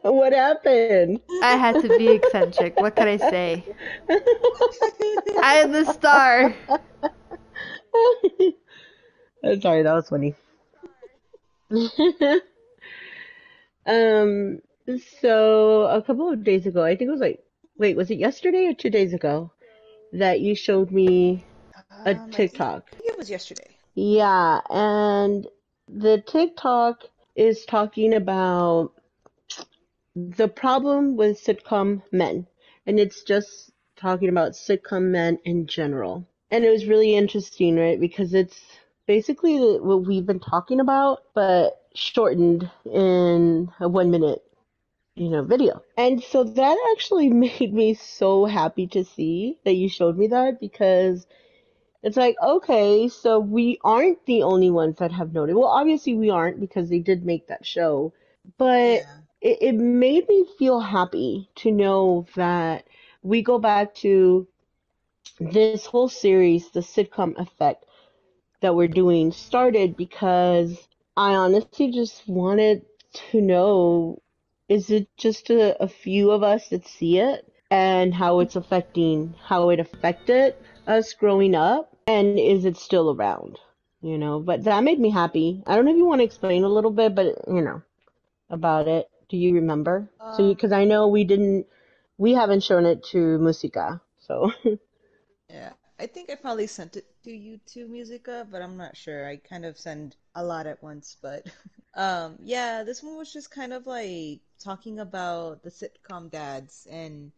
What happened? I had to be eccentric. What can I say? I am the star. I'm sorry, that was funny. Um, so a couple of days ago, I think it was like, wait, was it yesterday or 2 days ago that you showed me a I think TikTok? it was yesterday. Yeah, and the TikTok is talking about the problem with sitcom men, and it's just talking about sitcom men in general. And it was really interesting, right? Because it's basically what we've been talking about, but shortened in a 1 minute, video. And so that actually made me so happy to see that you showed me that because it's like, okay, so we aren't the only ones that have noted. Well, obviously we aren't because they did make that show, but Yeah. it made me feel happy to know that we go back to this whole series, the sitcom effect that we're doing started because I honestly just wanted to know, is it just a few of us that see it and how it affected us growing up, and is it still around? But that made me happy. I don't know if you want to explain a little bit, but about it. Do you remember? So Um, because I know we haven't shown it to Musica, so. yeah. I think I probably sent it to you too, Musica, but I'm not sure. I kind of send a lot at once, but yeah, this one was just kind of like talking about the sitcom dads and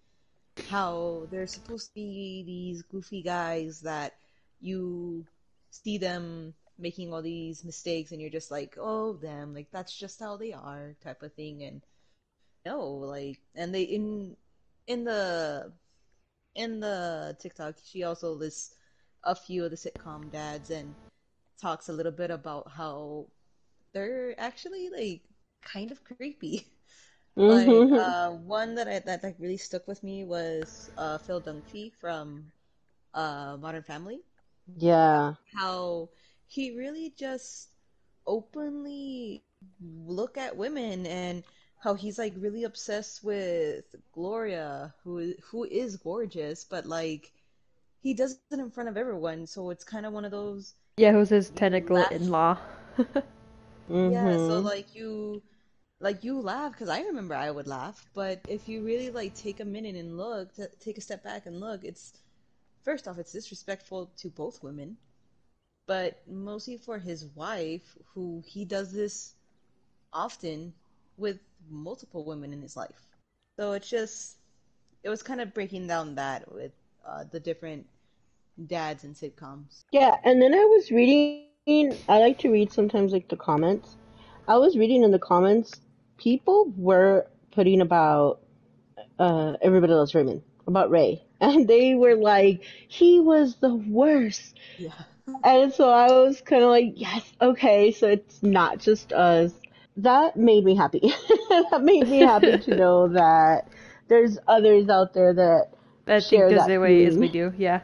how they're supposed to be these goofy guys that you see them making all these mistakes and you're just like, oh, them, like that's just how they are, type of thing. And no, like, and they in the in the TikTok, she also lists a few of the sitcom dads and talks a little bit about how they're actually like kind of creepy. Like Hmm. one that like really stuck with me was Phil Dunphy from Modern Family. Yeah. How he really just openly look at women and how he's like really obsessed with Gloria, who is gorgeous, but like he does it in front of everyone, so it's kind of one of those Yeah, who's his you tentacle laugh. in law? Yeah, so Hmm. like you laugh because I remember I would laugh, but if you really like take a minute and take a step back and look, it's first off it's disrespectful to both women, but mostly for his wife, who he does this often with multiple women in his life. So it was kind of breaking down that with the different dads in sitcoms. Yeah, and then I was reading, I like to read sometimes like the comments. I was reading in the comments, people were putting about Everybody Loves Raymond, about Ray. And they were like, he was the worst. Yeah. And so I was kind of like, yes, okay, so it's not just us. That made me happy. That made me happy to know that there's others out there that I think share there's that a way as we feeling. do, yeah.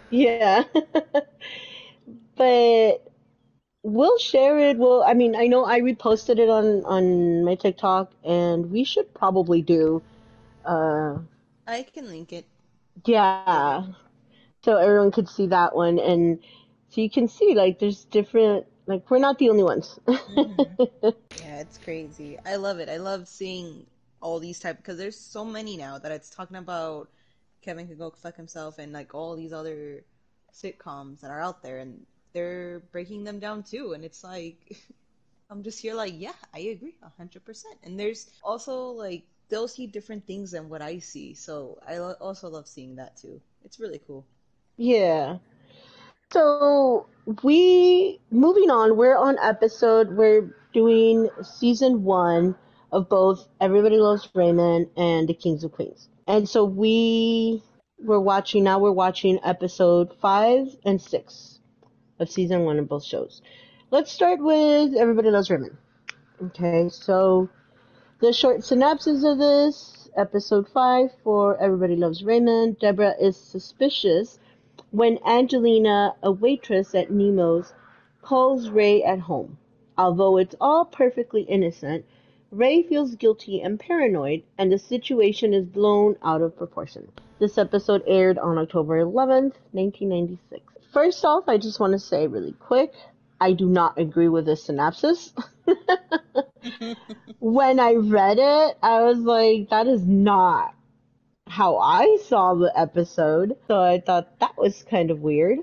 Yeah. But we'll share it. Well, I mean, I know I reposted it on my TikTok, and we should probably do. Uh, I can link it. yeah, so everyone could see that one, and so you can see like there's different. Like we're not the only ones. Hmm. Yeah, it's crazy. I love it. I love seeing all these type because there's so many now that it's talking about Kevin can go fuck himself and like all these other sitcoms that are out there and they're breaking them down too. And it's like I'm just here like, yeah, I agree 100%. And there's also like they'll see different things than what I see. So also love seeing that too. It's really cool. Yeah. So we moving on. We're doing season one of both Everybody Loves Raymond and The Kings of Queens. And so we're watching episode 5 and 6 of season one of both shows. Let's start with Everybody Loves Raymond. Okay, so the short synopsis of this episode 5 for Everybody Loves Raymond. Deborah is suspicious when Angelina, a waitress at Nemo's, calls Ray at home. Although it's all perfectly innocent, Ray feels guilty and paranoid, and the situation is blown out of proportion. This episode aired on October 11th, 1996. First off, I just want to say really quick, I do not agree with this synopsis. When I read it, I was like, that is not how I saw the episode. So I thought that was kind of weird.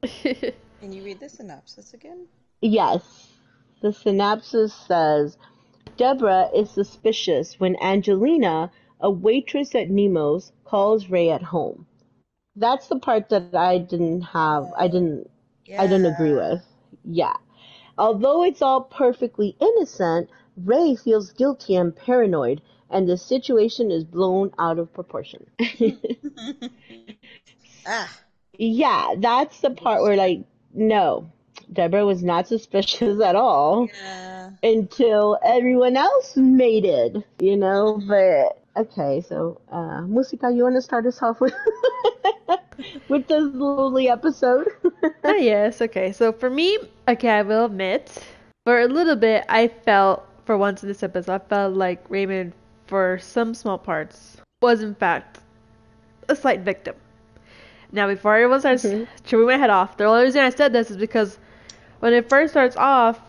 Can you read the synopsis again? Yes, the synopsis says, Deborah is suspicious when Angelina, a waitress at Nemo's, calls Ray at home. That's the part that I didn't agree Yeah. with. Yeah. Although it's all perfectly innocent, Ray feels guilty and paranoid, and the situation is blown out of proportion. Ah. Yeah, that's the part where, like, no, Deborah was not suspicious at all Yeah. until everyone else made it, you know? But, okay, so, Musica, you want to start us off with, with this lovely episode? Ah, yes, okay. So for me, okay, I will admit, for a little bit, I felt, for once in this episode, I felt like Raymond, for some small parts, was in fact a slight victim. Now, before everyone starts chewing my head off, the only reason I said this is because when it first starts off,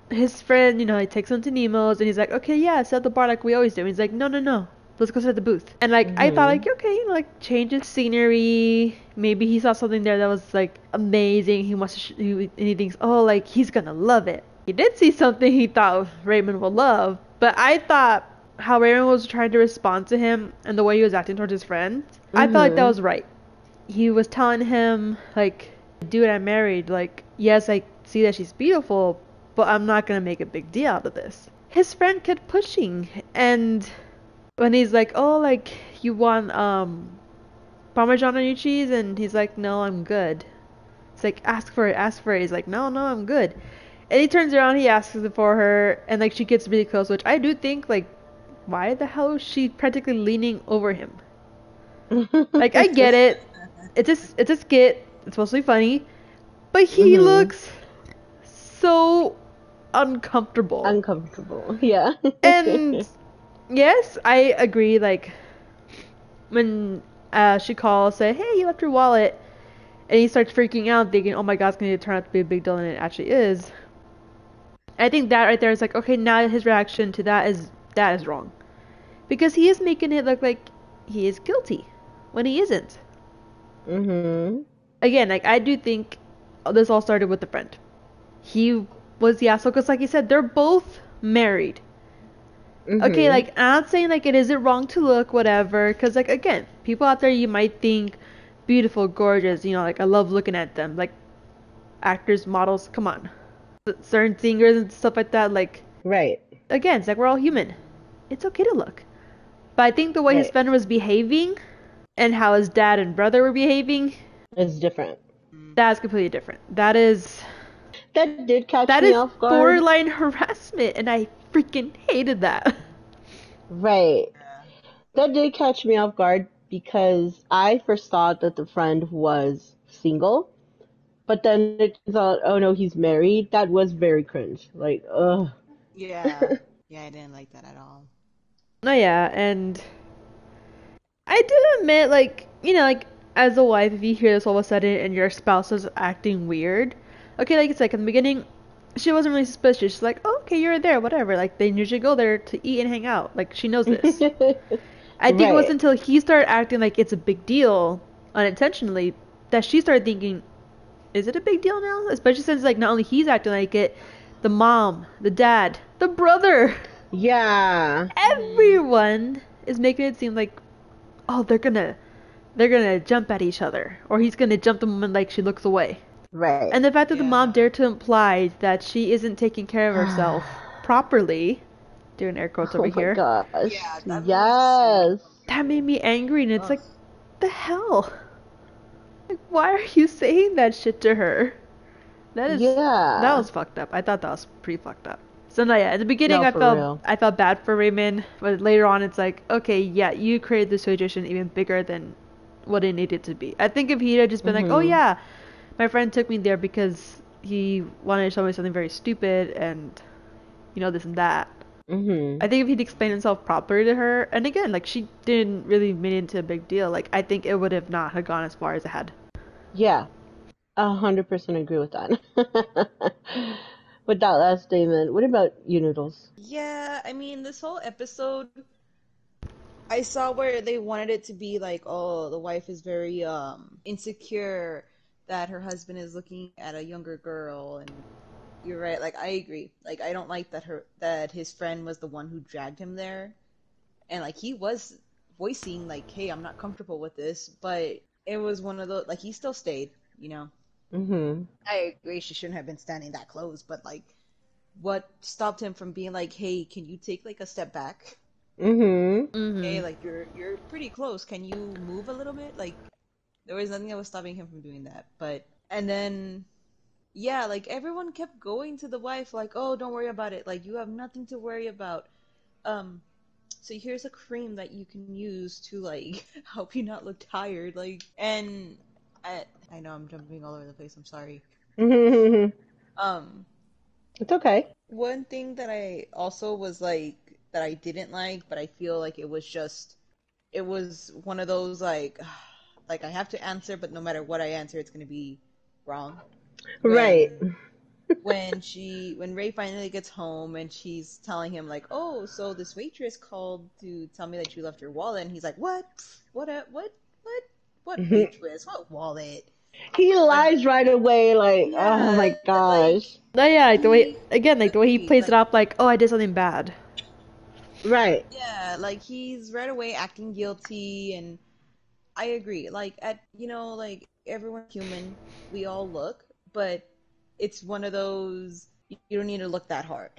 his friend, you know, he takes him to Nemo's and he's like, okay, yeah, sit at the bar like we always do. And he's like, no, no, no. Let's go sit at the booth. And like, I thought like, okay, you know, like change his scenery. Maybe he saw something there that was like amazing. He wants to, and he thinks, oh, like he's gonna love it. He did see something he thought Raymond would love. But I thought how Raymond was trying to respond to him and the way he was acting towards his friend, I felt like that was right. He was telling him like, dude, I'm married. Like, yes, I see that she's beautiful, but I'm not gonna make a big deal out of this. His friend kept pushing, and when he's like, oh, like, you want Parmesan on your cheese? And he's like, no, I'm good. It's like, ask for it, ask for it. He's like, no, no, I'm good. And he turns around, he asks it for her, and like she gets really close, which I do think, like, why the hell is she practically leaning over him? Like, I get it. It's a skit. It's supposed to be funny. But he looks so uncomfortable. Uncomfortable, yeah. And yes, I agree. Like when she calls, say, "Hey, you left your wallet," and he starts freaking out, thinking, "Oh my God, it's going to turn out to be a big deal," and it actually is. I think that right there is like, okay, now his reaction to that is wrong, because he is making it look like he is guilty when he isn't. Again, like I do think this all started with the friend. He was the asshole because, like you said, they're both married. Okay, like I'm not saying like it isn't wrong to look whatever, because like again, people out there you might think beautiful, gorgeous, you know, like I love looking at them, like actors, models, come on, certain singers and stuff like that, like right. Again, it's like we're all human. It's okay to look, but I think the way his friend was behaving and how his dad and brother were behaving, it's different. That's completely different. That did catch me off guard. Borderline harassment, and I freaking hated that. Right. That did catch me off guard because I first thought that the friend was single, but then it turns out, oh no, he's married. That was very cringe. Like, ugh. Yeah. Yeah, I didn't like that at all. No, yeah, and I do admit, like, you know, like, as a wife, if you hear this all of a sudden and your spouse is acting weird, okay, like it's like in the beginning, she wasn't really suspicious. She's like, oh, okay, you're there, whatever. Like, they usually go there to eat and hang out. Like, she knows this. I think it wasn't until he started acting like it's a big deal, unintentionally, that she started thinking, is it a big deal now? Especially since, like, not only he's acting like it, the mom, the dad, the brother. Yeah. Everyone is making it seem like, oh, they're gonna jump at each other, or he's gonna jump the moment like she looks away. Right. And the fact that the mom dared to imply that she isn't taking care of herself properly, doing air quotes over here. Oh my gosh. Yeah, yes. That made me angry, and it's like, the hell? Like, why are you saying that shit to her? That was fucked up. I thought that was pretty fucked up. So no, yeah, in the beginning I felt bad for Raymond, but later on it's like, okay, yeah, you created the situation even bigger than what it needed to be. I think if he had just been like, oh yeah, my friend took me there because he wanted to show me something very stupid and, you know, this and that, Mhm. I think if he'd explained himself properly to her, and again, like she didn't really make it into a big deal. Like I think it would have not have gone as far as it had. Yeah, 100% agree with that. With that last statement, what about you, Noodles? Yeah, I mean, this whole episode, I saw where they wanted it to be like, oh, the wife is very insecure that her husband is looking at a younger girl, and you're right, like I agree. Like I don't like that his friend was the one who dragged him there, and like he was voicing like, hey, I'm not comfortable with this, but it was one of those, like he still stayed, you know. Mhm. I agree she shouldn't have been standing that close, but like what stopped him from being like, hey, can you take like a step back? Mhm. Hey, Mm-hmm. like you're pretty close. Can you move a little bit? Like there was nothing that was stopping him from doing that. But and then yeah, like everyone kept going to the wife like, "Oh, don't worry about it. Like you have nothing to worry about. Um so here's a cream that you can use to like help you not look tired." Like and I know I'm jumping all over the place. I'm sorry. Mhm. Um It's okay. One thing that I also was like that I didn't like, but I feel like it was one of those like I have to answer, but no matter what I answer, it's gonna be wrong. Right. When Ray finally gets home and she's telling him like, oh, so this waitress called to tell me that you left your wallet, and he's like, what? What waitress? What wallet? He Like, lies right away, like, oh yeah, my like gosh. No, yeah, like the way he again, like the way he agreed, plays it like off, like oh, I did something bad. Right. yeah, like he's right away acting guilty, and I agree. Like at like everyone's human, we all look, but it's one of those you don't need to look that hard.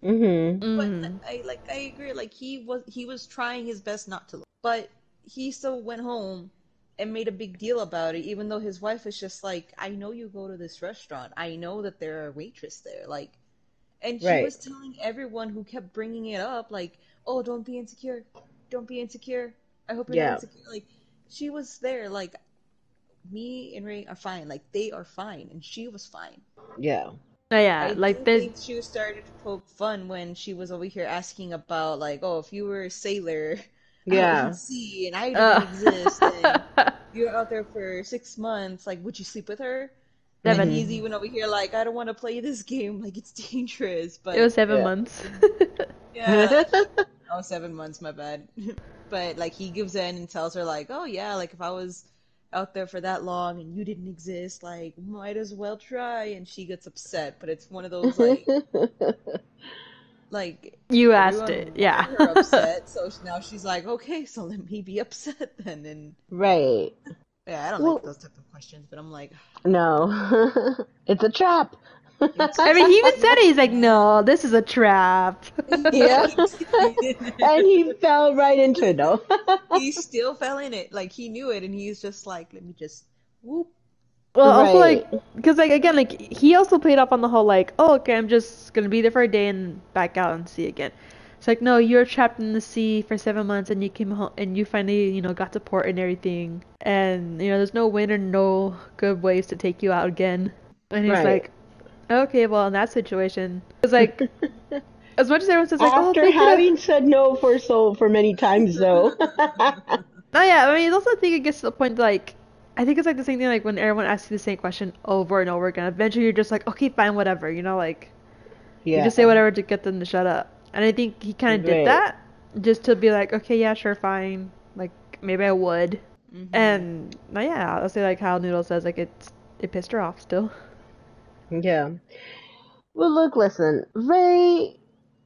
Mhm. But Mm-hmm. I agree. Like he was trying his best not to look, but he still went home and made a big deal about it, even though his wife is just like, I know you go to this restaurant. I know that there are a waitress there. Like, and she Right. was telling everyone who kept bringing it up, like, oh, don't be insecure. Don't be insecure. I hope you're not Yeah. insecure. Like, she was there, like, me and Ray are fine. Like, they are fine. And she was fine. Yeah. No, yeah, I like do there's think she was started to poke fun when she was over here asking about, like, oh, if you were a sailor out in Yeah. sea and I didn't uh exist and you're out there for 6 months, like, would you sleep with her? And Seven. he's Mhm. even over here like, I don't want to play this game. Like, it's dangerous. It But was seven Yeah. months. yeah, like he. Oh, 7 months, my bad. But like he gives in and tells her like, oh yeah, like if I was out there for that long and you didn't exist, like might as well try. And she gets upset, but it's one of those like You asked everyone it, yeah. wanted her upset, so now she's like, okay, so let me be upset then. And Right. yeah, I don't like Well, those type of questions, but I'm like, no. It's a trap. it's I mean, just he even said it. He's like, man. no, this is a trap. Yeah. He did. And he fell right into it though. He still fell in it. Like he knew it, and he's just like, let me just whoop. Well, also Right. like, because like again, like he also played up on the whole like, oh, okay, I'm just gonna be there for a day and back out and see again. It's like, no, you're trapped in the sea for 7 months and you came home and you finally, got to port and everything. And there's no wind or no good ways to take you out again. And he's Right. like, okay, well, in that situation, it's like, as much as everyone says like, oh, After they could have. having said no for many times though. Oh yeah, I mean, it's also I think it gets to the point like, I think it's like the same thing like when everyone asks you the same question over and over again. Eventually, you're just like, okay, fine, whatever. Like you just say Yeah. whatever to get them to shut up. And I think he kind of did Right. that just to be like, okay, yeah, sure, fine. Like maybe I would. Hmm. And yeah, I'll say like how Noodle says like it pissed her off still. Yeah. Well, look, listen. Ray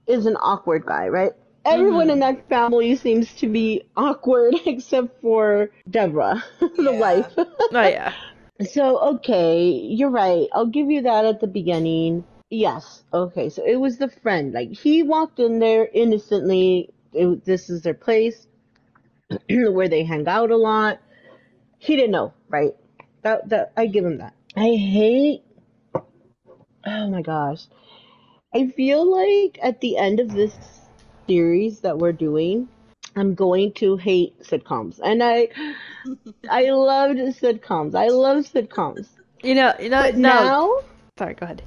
is an awkward guy, right? Everyone in Mhm. that family seems to be awkward except for Deborah, the wife. Yeah. Oh yeah. So, okay, you're right. I'll give you that at the beginning. Yes. Okay, so it was the friend. Like, he walked in there innocently. This is their place where they hang out a lot. He didn't know, right? That I give him that. I hate. Oh my gosh. I feel like at the end of this series that we're doing, I'm going to hate sitcoms. And I loved sitcoms. I love sitcoms. But No. now Sorry, go ahead.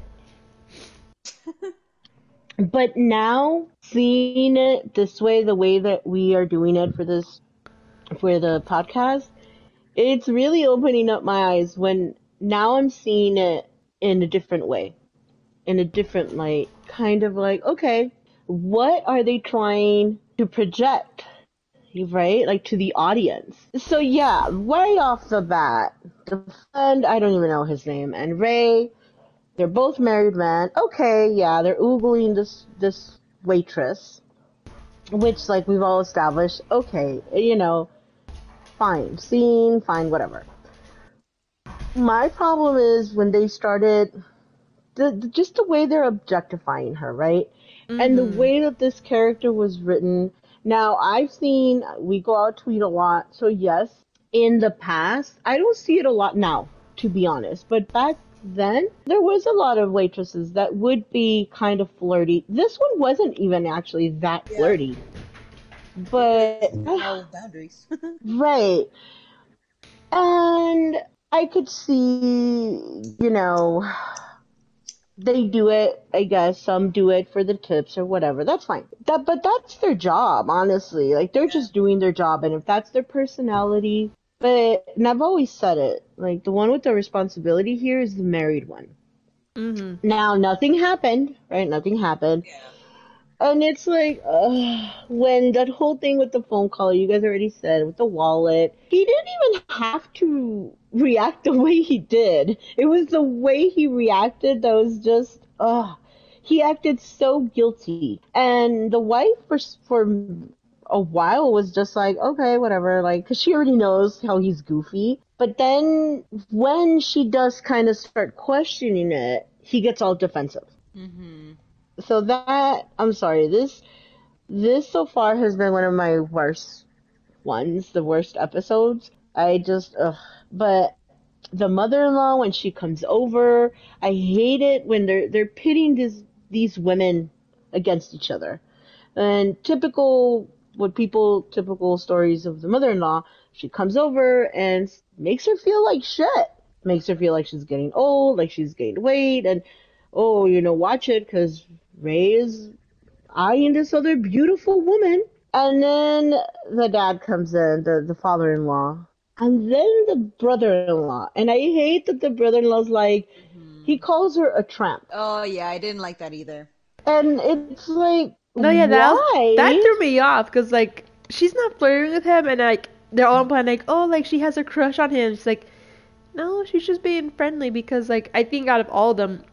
But now seeing it this way, the way that we are doing it for the podcast, it's really opening up my eyes when now I'm seeing it in a different way, in a different light, kind of like, okay, what are they trying to project, right? Like to the audience. So yeah, right off the bat, the friend, I don't even know his name, and Ray, they're both married men. Okay, yeah, they're oogling this waitress, which like we've all established. Okay, fine, scene, fine, whatever. My problem is when they started just the way they're objectifying her, right? And the Mm-hmm. way that this character was written. Now, we go out tweet a lot, so yes, in the past, I don't see it a lot now, to be honest, but back then, there was a lot of waitresses that would be kind of flirty. This one wasn't even actually that Yeah, flirty, because but, no boundaries. right. And I could see, they do it, I guess. Some do it for the tips or whatever. That's fine. But that's their job, honestly. Like they're Yeah. just doing their job, and if that's their personality. And I've always said it. Like the one with the responsibility here is the married one. Mm-hmm. Now nothing happened, right? Nothing happened. And it's like, when that whole thing with the phone call, you guys already said, with the wallet, he didn't even have to react the way he did. It was the way he reacted that was just, he acted so guilty. And the wife, for a while, was just like, okay, whatever, like, because she already knows how he's goofy. But then when she does kind of start questioning it, he gets all defensive. Mm-hmm. So that, I'm sorry, this so far has been one of my worst ones, the worst episodes. I just, ugh. But the mother-in-law, when she comes over, I hate it when they're pitting these women against each other. And typical stories of the mother-in-law, she comes over and makes her feel like shit. Makes her feel like she's getting old, like she's gained weight, and oh, watch it, because Ray is eyeing this other beautiful woman. And then the dad comes in, the father-in-law, and then the brother-in-law. And I hate that the brother-in-law's like, he Mm-hmm. calls her a tramp. Oh yeah, I didn't like that either. And it's like, No, yeah, that why? threw me off because like she's not flirting with him, and like they're all implying like, oh, like she has a crush on him. She's like, no, she's just being friendly because like I think out of all of them,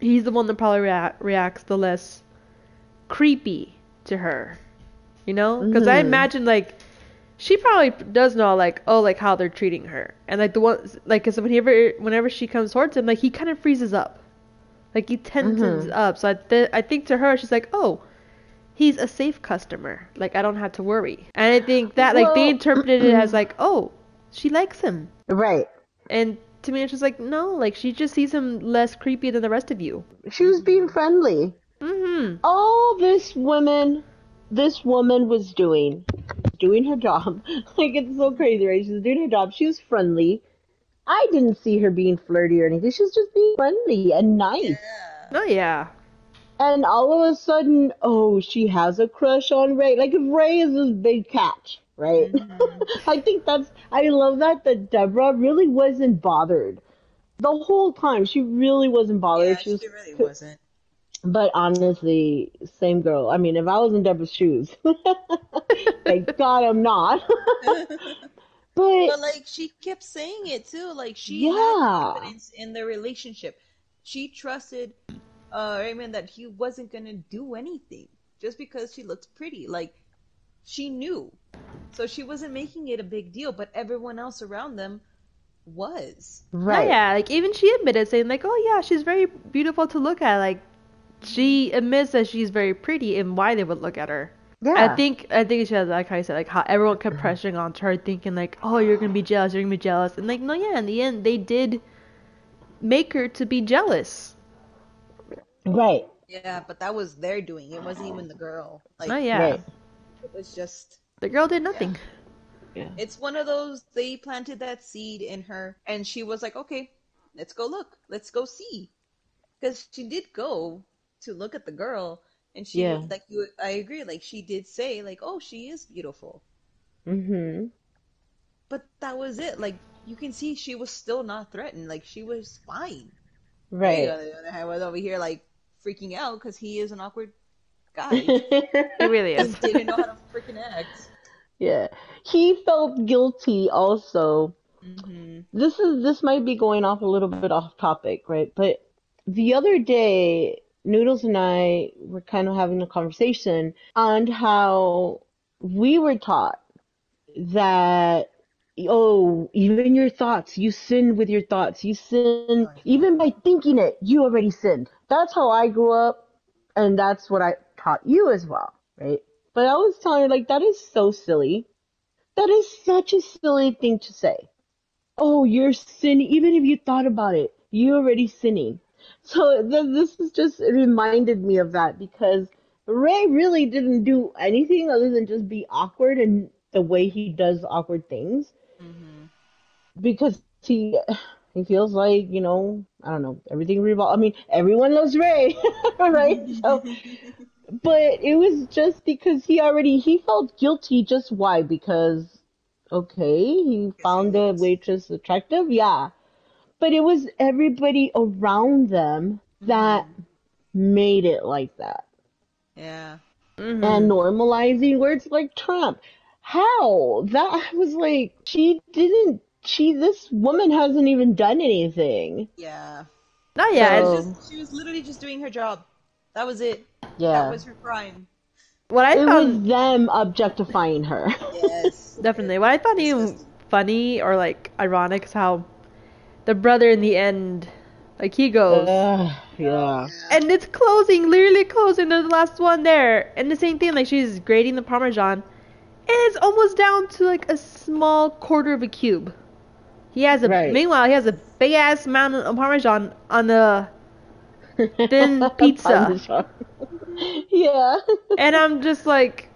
he's the one that probably reacts the less creepy to her, you know? Because I Mm-hmm. imagine like she probably does know like oh like how they're treating her, and like the one like because whenever she comes towards him, like he kind of freezes up, like he tenses Mm-hmm. up. So I think to her she's like, oh, he's a safe customer. Like I don't have to worry. And I think that like they Well, interpreted it as like, oh, she likes him. right. And to me it's just like, no, like she just sees him less creepy than the rest of you. She was being Mm-hmm. friendly. Mhm. All this woman was doing her job. Like, it's so crazy, right? She was doing her job. She was friendly. I didn't see her being flirty or anything. She was just being friendly and nice. Yeah. Oh yeah. And all of a sudden, oh, she has a crush on Ray. Like, if Ray is this big catch, right? Mm-hmm. I love that Deborah really wasn't bothered. The whole time, she really wasn't bothered. Yeah, She was, she really wasn't. but honestly, same girl. I mean, if I was in Deborah's shoes, thank God I'm not. But, But like she kept saying it too. Like she had yeah, confidence in their relationship. She trusted Raymond that he wasn't gonna do anything just because she looked pretty. Like she knew. So she wasn't making it a big deal, but everyone else around them was. No, right. yeah, like even she admitted saying like, "Oh yeah, she's very beautiful to look at." Like she admits that she's very pretty and why they would look at her. Yeah, I think she has like how I said like how everyone kept pressuring on her thinking like, "Oh, you're going to be jealous, you're going to be jealous." And like, no, yeah, in the end they did make her to be jealous. right, Yeah, but that was their doing. It wasn't even the girl. No, Like yeah. right. it was just The girl did yeah. nothing. Yeah. It's one of those they planted that seed in her and she was like, "Okay, let's go look. Let's go see." Because she did go to look at the girl And she Yeah. like you, I agree. Like she did say like, oh, she is beautiful, Mm-hmm. but that was it. Like you can see she was still not threatened. Like she was fine. Ray, Right. on the other hand, was over here like freaking out because he is an awkward guy He really is. and didn't know how to freaking act. Yeah. He felt guilty also. Hmm. This might be going off a little bit off topic, right? But the other day, Noodles and I were kind of having a conversation on how we were taught that, oh, even your thoughts, you sin with your thoughts. You sin Oh yeah. even by thinking it, you already sinned. That's how I grew up, and that's what I taught you as well, right? But I was telling her, like, that is so silly. That is such a silly thing to say. Oh, you're sinning. Even if you thought about it, you're already sinning. So this is just, it reminded me of that because Ray really didn't do anything other than just be awkward and the way he does awkward things Hmm. because he feels like, I don't know, everything revolves. I mean, everyone loves Ray, right? So, but it was just because he felt guilty. Just why? Because, okay, he Guess he found the was. waitress attractive. Yeah. But it was everybody around them that Hmm. made it like that. Yeah. And Mhm. normalizing words like Trump. How? That was like, this woman hasn't even done anything. Yeah. No, She yeah, was and So, just she was literally just doing her job. That was it. That yeah. was her crime. what I It was found them objectifying her. Yes. definitely what I found even Disgusting. funny or like ironic is how the brother in the end, like he goes, Oh Yeah. yeah. and it's closing, literally closing. There's the last one there, and the same thing. Like she's grating the parmesan, and it's almost down to like a small quarter of a cube. Right. Meanwhile, he has a big ass mountain of parmesan on the thin pizza, Parmesan. Yeah. and I'm just like,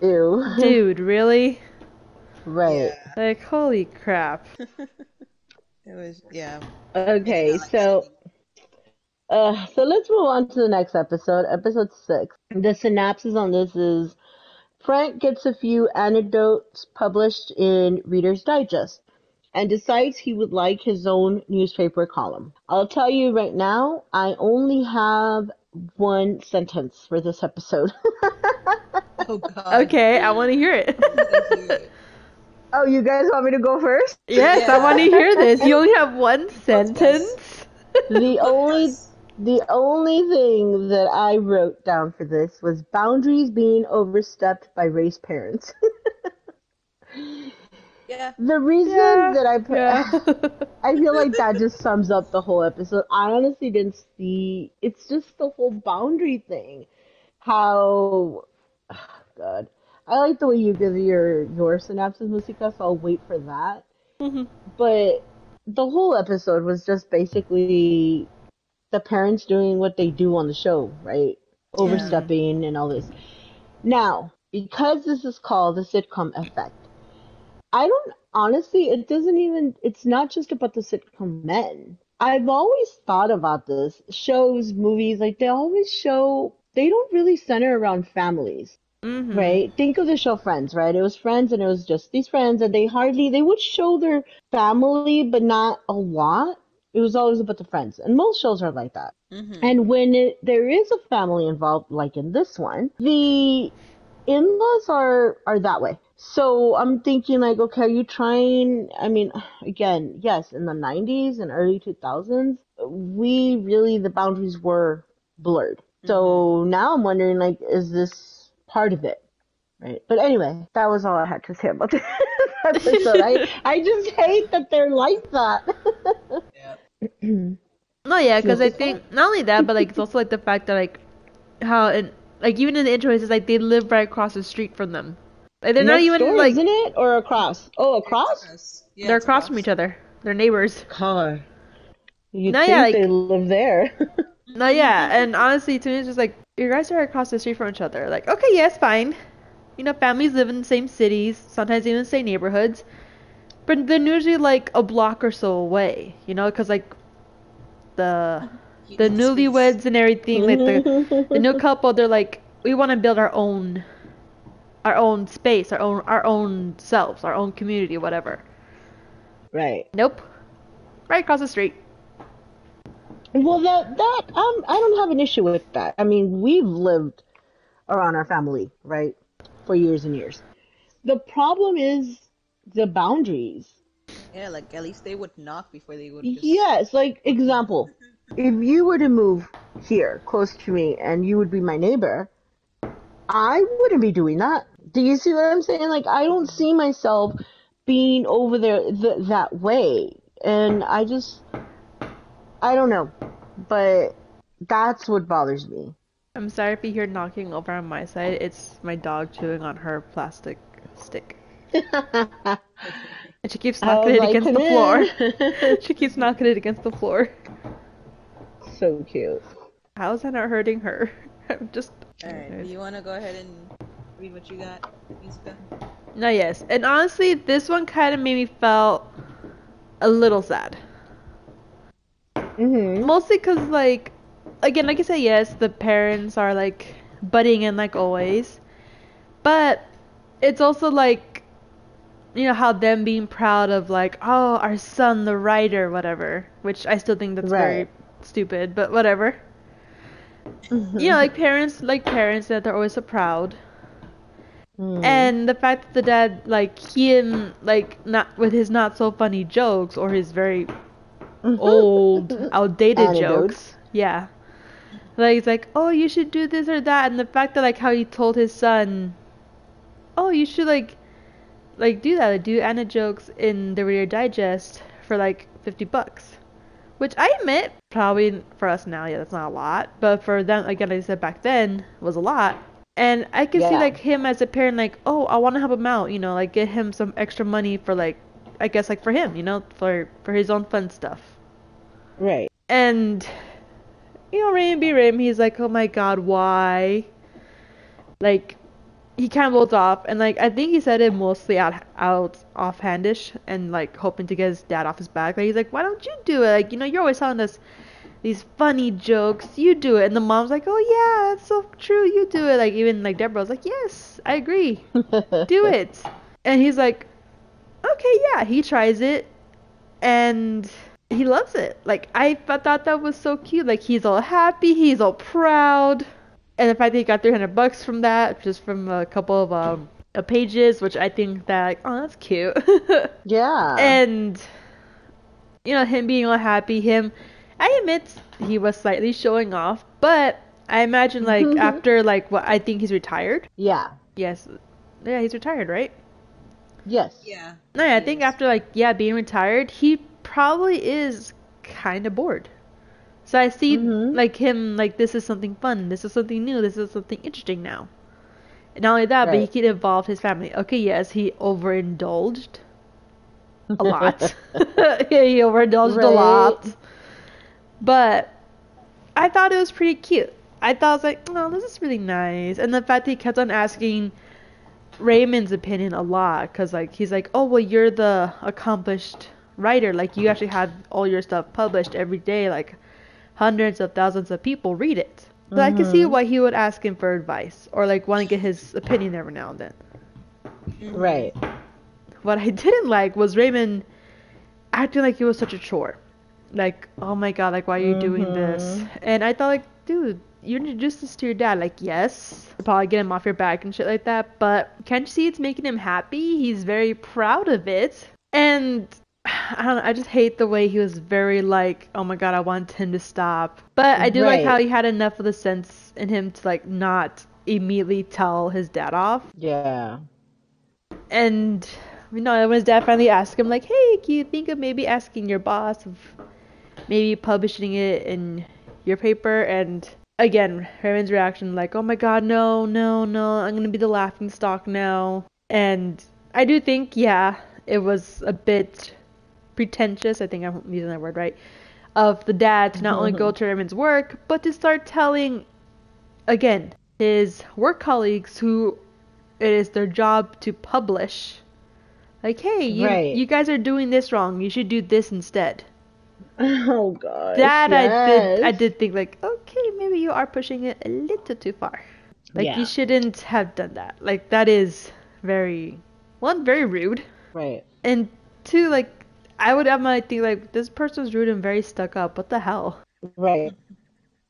Ew. dude, really? Right. Yeah. Like, holy crap. It was yeah. I did Okay, not like that ending. so let's move on to the next episode, episode 6. The synopsis on this is Frank gets a few anecdotes published in Reader's Digest and decides he would like his own newspaper column. I'll tell you right now, I only have one sentence for this episode. Oh God. Okay, I want to hear it. Let's hear it. Oh, you guys want me to go first? Yes, I want to Yeah. hear this. You only have one Both of us. sentence? The Both of only us. the only thing that I wrote down for this was boundaries being overstepped by race parents. Yeah. The reason Yeah, that I put yeah. I feel like that just sums up the whole episode. I honestly didn't see it's just the whole boundary thing. How God. I like the way you give your synopsis, Musika, so I'll wait for that. Mhm. But the whole episode was just basically the parents doing what they do on the show, right? Yeah. Mhm. Overstepping and all this. Now, because this is called the sitcom effect, I don't honestly, it's not just about the sitcom men. I've always thought about this. Shows, movies, like they don't really center around families. Mhm. Right? Think of the show Friends, right? It was Friends and it was just these friends and they would show their family, but not a lot. It was always about the friends. And most shows are like that. Hmm. And when there is a family involved, like in this one, the in-laws are that way. So I'm thinking like, okay, are you trying, I mean, again, yes, in the 90s and early 2000s, the boundaries were blurred. Hmm. So now I'm wondering like, is this part of it? Right. But anyway, that was all I had to say about this episode. I just hate that they're like that. Yeah. No, yeah, because I Musical? think not only that, but like it's also like the fact that like how and like even in the intro it says like they live right across the street from them. Like they're not Next even door, like isn't it? Or across? Oh, It's across? across. Yeah, they're it's across from each across. other. They're neighbors. God. You'd No, yeah, think they like live there. no, yeah, and honestly, to me it's just like you guys are across the street from each other. Like okay, yes, fine. You know, families live in the same cities, sometimes even the same neighborhoods, but they're usually like a block or so away. You know, because like the You the need the space. newlyweds and everything, like the new couple, they're like, we want to build our own space, our own selves, our own community, whatever. Right. Nope. Right across the street. Well, I don't have an issue with that. I mean, we've lived around our family, right, for years and years. The problem is the boundaries. Yeah, like at least they would knock before they would just. Yes, like example, if you were to move here close to me and you would be my neighbor, I wouldn't be doing that. Do you see what I'm saying? Like, I don't see myself being over there that way. And I don't know. But that's what bothers me. I'm sorry if you hear knocking over on my side. It's my dog chewing on her plastic stick. And she keeps I knocking was it like, against come the floor. in. She keeps knocking it against the floor. So cute. How is that not hurting her? I'm just. Alright, do you want to go ahead and read what you got, Musica? No, yes. And honestly, this one kind of made me felt a little sad. Mm-hmm. Mostly because, like, again, like I said, yes, the parents are, like, butting in like always. But it's also, like, you know, how them being proud of, like, oh, our son, the writer, whatever. Which I still think that's very Right. stupid, but whatever. Mm-hmm. You know, like parents that they're always so proud. Mm. And the fact that the dad, like, he and, like, not with his not so funny jokes or his very old, outdated Anecdotes. jokes. Yeah. Like, he's like, oh, you should do this or that. And the fact that, like, how he told his son, oh, you should, like do that. Like, do Anna jokes in the Reader Digest for, like, $50. Which I admit, probably for us now, yeah, that's not a lot. But for them, again, like I said, back then, was a lot. And I can see, Yeah. like, him as a parent, like, oh, I want to help him out, you know, like, get him some extra money for, like, I guess, like, for him, you know, for his own fun stuff. Right. And, you know, Raymond B. Rim, he's like, oh my god, why? Like, he kind of blows off, and, like, I think he said it mostly out offhandish, and, like, hoping to get his dad off his back. Like, he's like, why don't you do it? Like, you know, you're always telling us these funny jokes, you do it. And the mom's like, oh yeah, that's so true, you do it. Like, even, like, Deborah was like, yes, I agree, do it. And he's like, okay, yeah, he tries it, and he loves it. Like, I thought that was so cute. Like, he's all happy, he's all proud. And the fact that he got $300 from that, just from a couple of pages, which I think that, like, oh, that's cute. Yeah. And, you know, him being all happy, I admit he was slightly showing off, but I imagine, like, after, like, what, I think he's retired. Yeah. Yes. Yeah, he's retired, right? Yes. Yeah. No, yeah, I he think is. after, like, yeah, being retired, he probably is kind of bored. So I see, Mhm. like, him, like, this is something fun, this is something new, this is something interesting now. And not only that, but he Right. could involve his family. Okay, yes, he overindulged a lot. Yeah, he overindulged a Right. lot. But I thought it was pretty cute. I thought, I was like, oh, this is really nice. And the fact that he kept on asking Raymond's opinion a lot, because, like, he's like, oh, well, you're the accomplished writer. Like, you actually have all your stuff published every day. Like, hundreds of thousands of people read it. So I can see why he would ask him for advice, or, like, want to get his opinion every now and then. Right. What I didn't like was Raymond acting like it was such a chore. Like, oh my god, like, why are you doing this? And I thought, like, dude, you introduced this to your dad. Like, yes, probably get him off your back and shit like that, but can't you see it's making him happy? He's very proud of it. And I don't know, I just hate the way he was very like, oh my god, I want him to stop. But I do like how Right. he had enough of the sense in him to, like, not immediately tell his dad off. Yeah. And, you know, when his dad finally asked him, like, hey, can you think of maybe asking your boss of maybe publishing it in your paper? And again, Raymond's reaction, like, oh my god, no, no, no, I'm gonna be the laughing stock now. And I do think, yeah, it was a bit pretentious, I think I'm using that word right, of the dad to not only go to Raymond's work, but to start telling, again, his work colleagues who it is their job to publish. Like, hey, Right. you guys are doing this wrong. You should do this instead. Oh gosh, That I yes. did think like, okay, maybe you are pushing it a little too far. Like you Yeah, shouldn't have done that. Like that is very, one, very rude, right. and two, like I might think like this person's rude and very stuck up. What the hell? Right,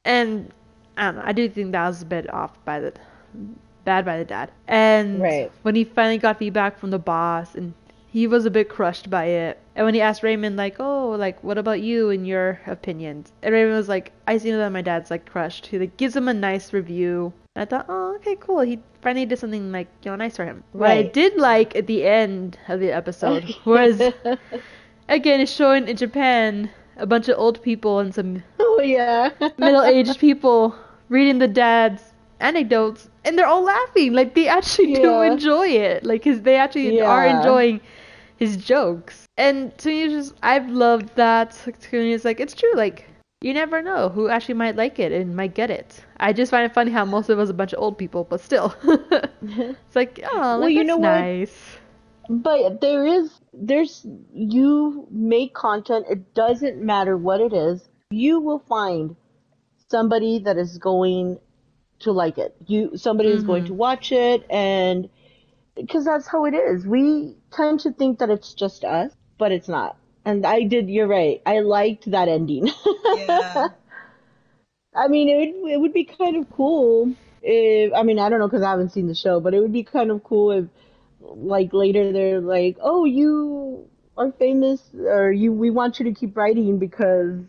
And I don't know. I do think that was a bit off by the bad by the dad. And right. when he finally got feedback from the boss, and he was a bit crushed by it. And when he asked Raymond, like, oh, like, what about you and your opinions? And Raymond was like, I see that my dad's like crushed. He like gives him a nice review. And I thought, oh, okay, cool. He finally did something like, nice for him. What I Right. did like at the end of the episode was, again, it's showing in Japan a bunch of old people and some Oh yeah. middle-aged people reading the dad's anecdotes, and they're all laughing. Like they actually do Yeah. enjoy it. Like they actually are Yeah. enjoying his jokes. And to me, I've loved that. To me, it's like it's true. Like you never know who actually might like it and might get it. I just find it funny how most of us are a bunch of old people, but still, it's like oh, Well, like you that's know what? nice. But there's, you make content, it doesn't matter what it is, you will find somebody that is going to like it. Somebody is going to Mhm. watch it, and because that's how it is. We tend to think that it's just us, but it's not. And you're right. I liked that ending. Yeah. I mean, it would be kind of cool if, I mean, I don't know because I haven't seen the show, but it would be kind of cool if, like, later they're like, oh, you are famous, or we want you to keep writing because,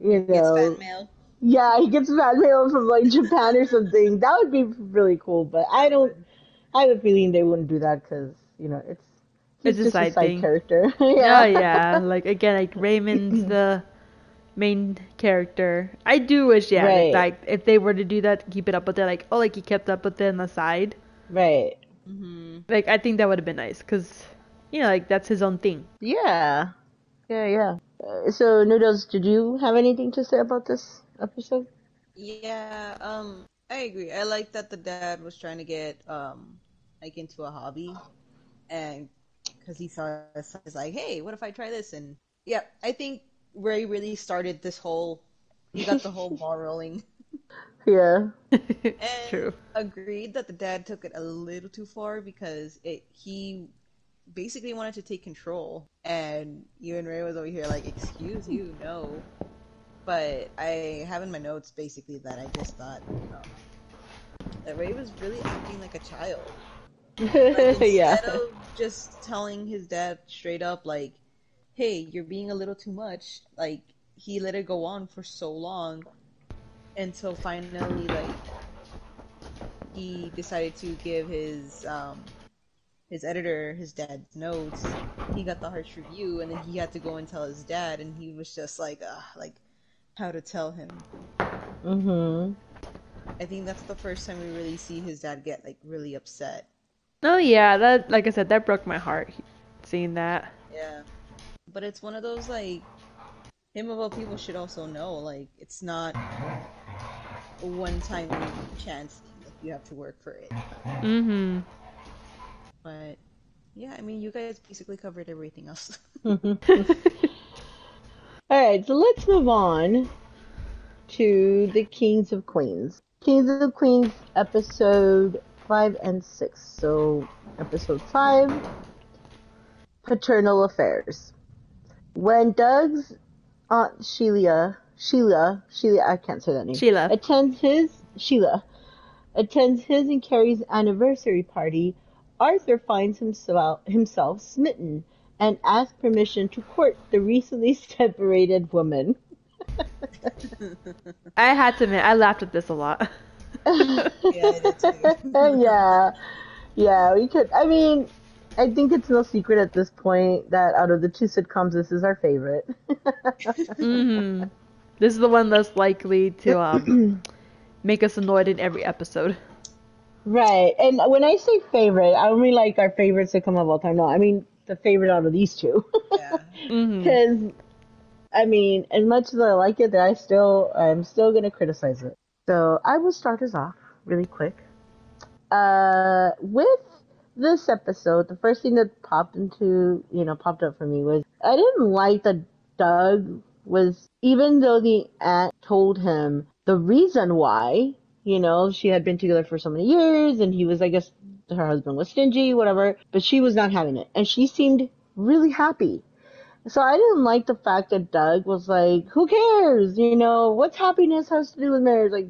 you Gets fan know, mail. yeah, he gets fan mail from like Japan or something. That would be really cool, but That would. I have a feeling they wouldn't do that because, It's he's a just a side side thing. character. Oh Yeah. yeah, like again, like Raymond's the main character. I do wish, yeah, that Right, like if they were to do that, keep it up, but they're like, oh, like he kept up with it on the side. right. Mhm. Like I think that would have been nice, cause like that's his own thing. Yeah. Yeah, yeah. So, Noodles, did you have anything to say about this episode? Yeah. I agree. I like that the dad was trying to get like into a hobby, and because he saw his son, he's like, hey, what if I try this? And yeah, I think Ray really started this whole. He got the whole ball rolling, Yeah. and True. agreed that the dad took it a little too far because he basically wanted to take control, and you and Ray was over here like, excuse you, no. But I have in my notes basically that I just thought that Ray was really acting like a child. Like Yeah. instead of just telling his dad straight up like, "Hey, you're being a little too much," like he let it go on for so long until finally like he decided to give his editor his dad's notes. He got the harsh review, and then he had to go and tell his dad, and he was just like how to tell him. Mhm. I think that's the first time we really see his dad get like really upset. Oh yeah, that like I said, that broke my heart seeing that. Yeah. But it's one of those like him of all people should also know like it's not a one time chance thing. Like you have to work for it. Mhm. But yeah, I mean you guys basically covered everything else. All right, so let's move on to the Kings of Queens. Kings of Queens episode 5 and 6. So, episode 5, Paternal Affairs. When Doug's Aunt Sheila, I can't say that name, Sheila. attends his and Carrie's anniversary party, Arthur finds himself smitten and asks permission to court the recently separated woman. I had to admit, I laughed at this a lot. Yeah, I did too. Yeah, yeah, we could. I mean, I think it's no secret at this point that out of the two sitcoms, this is our favorite. Mhm. This is the one that's likely to make us annoyed in every episode. Right, and when I say favorite, I don't mean like our favorite sitcom of all time. No, I mean the favorite out of these two. Yeah. Mhm. Because I mean, as much as I like it, I'm still gonna criticize it. So I will start us off really quick. With this episode, the first thing that popped up for me was I didn't like that Doug. was, even though the aunt told him the reason why, she had been together for so many years and he was, I guess, her husband was stingy, whatever, but she was not having it. And she seemed really happy. So I didn't like the fact that Doug was like, who cares? What's happiness has to do with marriage? Like,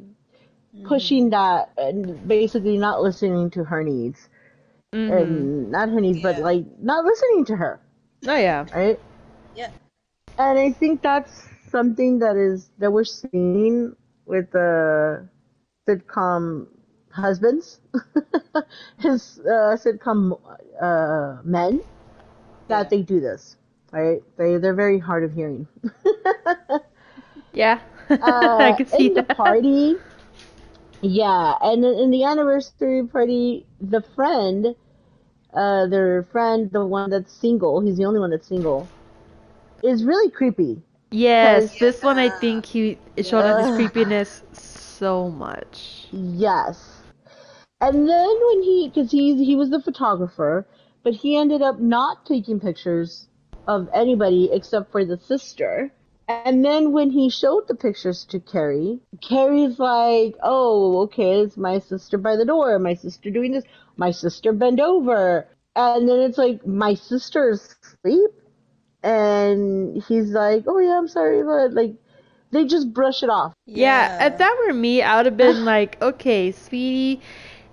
pushing that and basically not listening to her needs. And not her needs, but like not listening to her. Oh yeah. Right? Yeah. And I think that's something that we're seeing with the sitcom husbands, his sitcom men, that they do this, right? They're very hard of hearing. Yeah, I can see in the party, yeah, and in the anniversary party, the friend, their friend, the one that's single, he's the only one that's single, is really creepy. Yes, this one I think it showed on his creepiness so much. Yes. And then when because he was the photographer, but he ended up not taking pictures of anybody except for the sister. And then when he showed the pictures to Carrie's like, oh, okay, it's my sister by the door, my sister doing this, my sister bent over. And then it's like, my sister's asleep? And he's like, oh yeah, I'm sorry, but like, they just brush it off. Yeah, if that were me, I would have been like, okay, sweetie,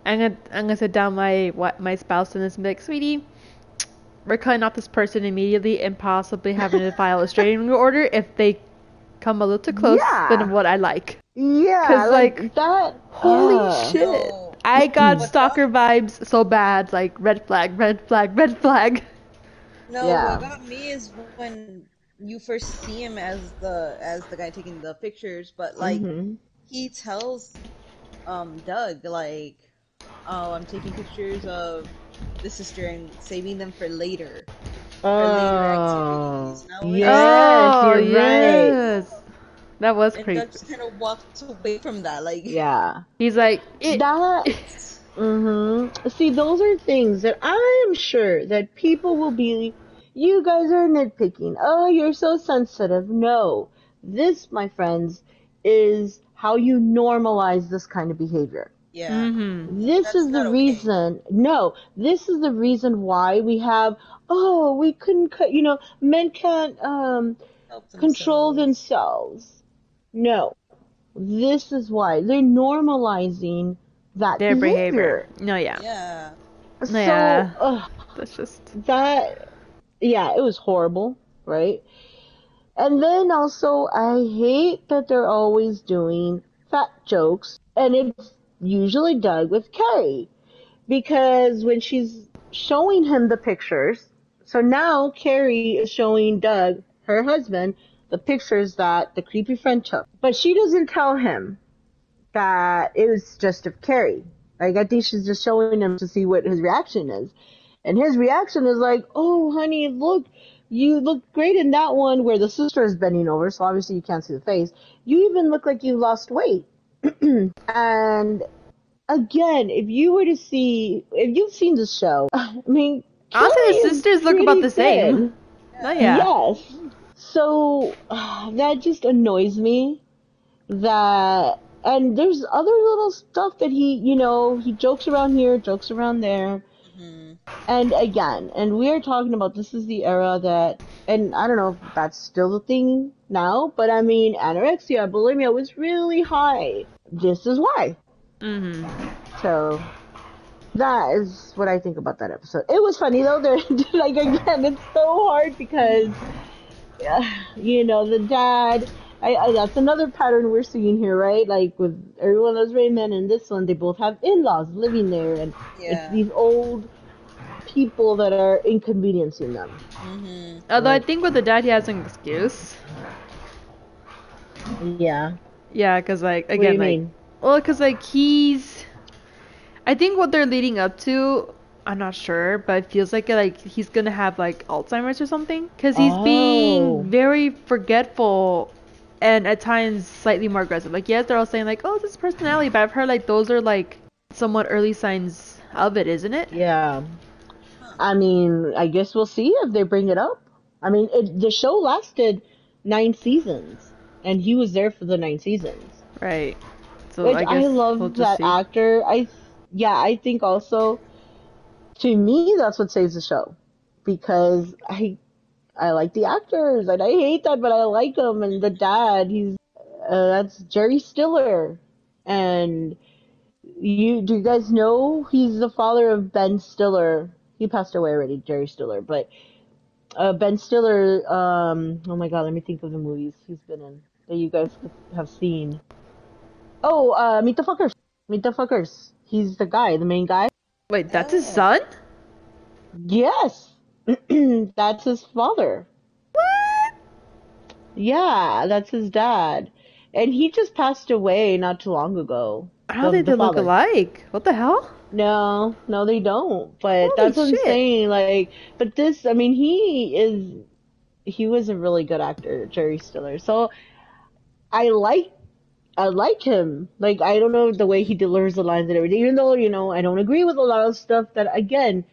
I'm gonna sit down my spouse and be like, sweetie, we're cutting off this person immediately and possibly having to file a restraining order if they come a little too close than what I like. Yeah, because like that. Holy shit! No. I got stalker vibes so bad, like red flag, red flag, red flag. No, what got me is when you first see him as the guy taking the pictures, but like he tells Doug like, oh, I'm taking pictures of the sister and saving them for later. For later activities. Yes. That was and creepy. Doug just kind of walks away from that, like he's like See, those are things that I am sure that people will be, you guys are nitpicking. Oh, you're so sensitive. No. This, my friends, is how you normalize this kind of behavior. Yeah. This is the reason. No, this is the reason why we have, we couldn't cut, men can't control themselves. No. This is why. They're normalizing that their behavior. No, yeah. Yeah. So, that's just that, it was horrible, right? And then also, I hate that they're always doing fat jokes, and it's usually Doug with Carrie, because when she's showing him the pictures, so now Carrie is showing Doug, her husband, the pictures that the creepy friend took, but she doesn't tell him that it was just of Carrie. Like, I think she's just showing him to see what his reaction is. And his reaction is like, oh, honey, look, you look great in that one where the sister is bending over, so obviously you can't see the face. You even look like you lost weight. And again, if you've seen the show, I mean, honestly, the sisters look about the same. Oh, yeah. Yes. So that just annoys me. And there's other little stuff that he jokes around here, jokes around there. And again, we are talking about, this is the era that, and I don't know if that's still the thing now, but I mean, anorexia, bulimia was really high. This is why. So that is what I think about that episode. It was funny though. Like, again, it's so hard because, the dad. That's another pattern we're seeing here, right? Like with Everyone Loves Raymond and this one, they both have in-laws living there, and it's these old people that are inconveniencing them. Although I think with the dad, he has an excuse. Yeah. Yeah, because like again, like, well, because like I think what they're leading up to, I'm not sure, but it feels like he's gonna have like Alzheimer's or something, because he's being very forgetful. And at times slightly more aggressive. Like, yes, they're all saying like, oh, this is personality, but I've heard like those are like somewhat early signs of it, isn't it? Yeah. I mean, I guess we'll see if they bring it up. I mean, the show lasted 9 seasons, and he was there for the 9 seasons. Right. So Which I I guess we'll love just that see. actor. I think also, to me, that's what saves the show, because I like the actors, and I hate that, but I like him. And the dad, that's Jerry Stiller, and do you guys know he's the father of Ben Stiller? He passed away already, Jerry Stiller, but Ben Stiller. Oh my God, let me think of the movies he's been in that you guys have seen. Oh, Meet the Fuckers. Meet the Fuckers. He's the guy, the main guy. Wait, that's his Oh. son? Yes, that's his father. What? Yeah, that's his dad, and he just passed away not too long ago. I don't think The they look father. alike. What the hell? No, no, they don't. But Holy that's what I'm shit. saying. Like, but this, I mean, he was a really good actor, Jerry Stiller. So I like, I like him. Like, I don't know the way he delivers the lines and everything. Even though I don't agree with a lot of stuff. That again,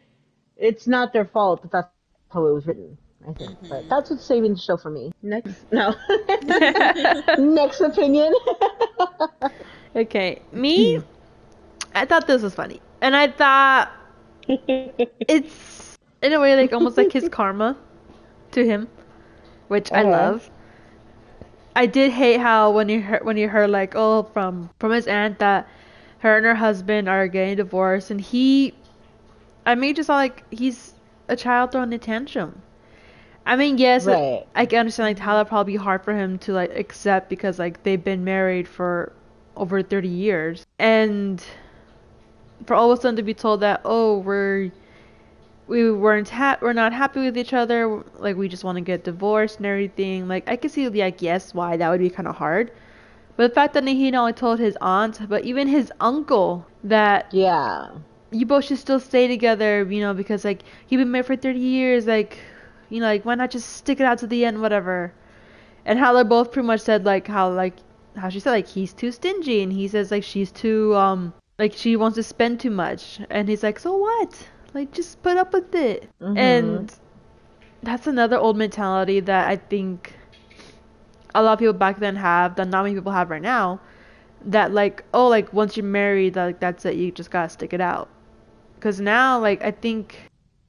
it's not their fault that that's how it was written. I think, but that's what's saving the show for me. Next, no, next opinion. Okay, me? I thought this was funny. And I thought it's, in a way, like almost like his karma to him, which I love. I did hate how when you heard like, oh, from his aunt that her and her husband are getting divorced, and I mean, just saw like he's a child throwing a tantrum. I mean, yes, Right. I can understand like how that'd probably be hard for him to like accept, because like they've been married for over 30 years, and for all of a sudden to be told that, oh, we're not happy with each other, like we just want to get divorced and everything. Like I can see, like, yes, why that would be kind of hard, but the fact that he not only told his aunt but even his uncle that Yeah. you both should still stay together, because like you've been married for 30 years, like, like why not just stick it out to the end, whatever. And how they both pretty much said how she said like he's too stingy, and he says like she's too like she wants to spend too much, and he's like, so what, like just put up with it. And that's another old mentality that I think a lot of people back then have, that not many people have right now, that like, oh, like once you're married, like that's it, you just gotta stick it out. Because now, like, I think,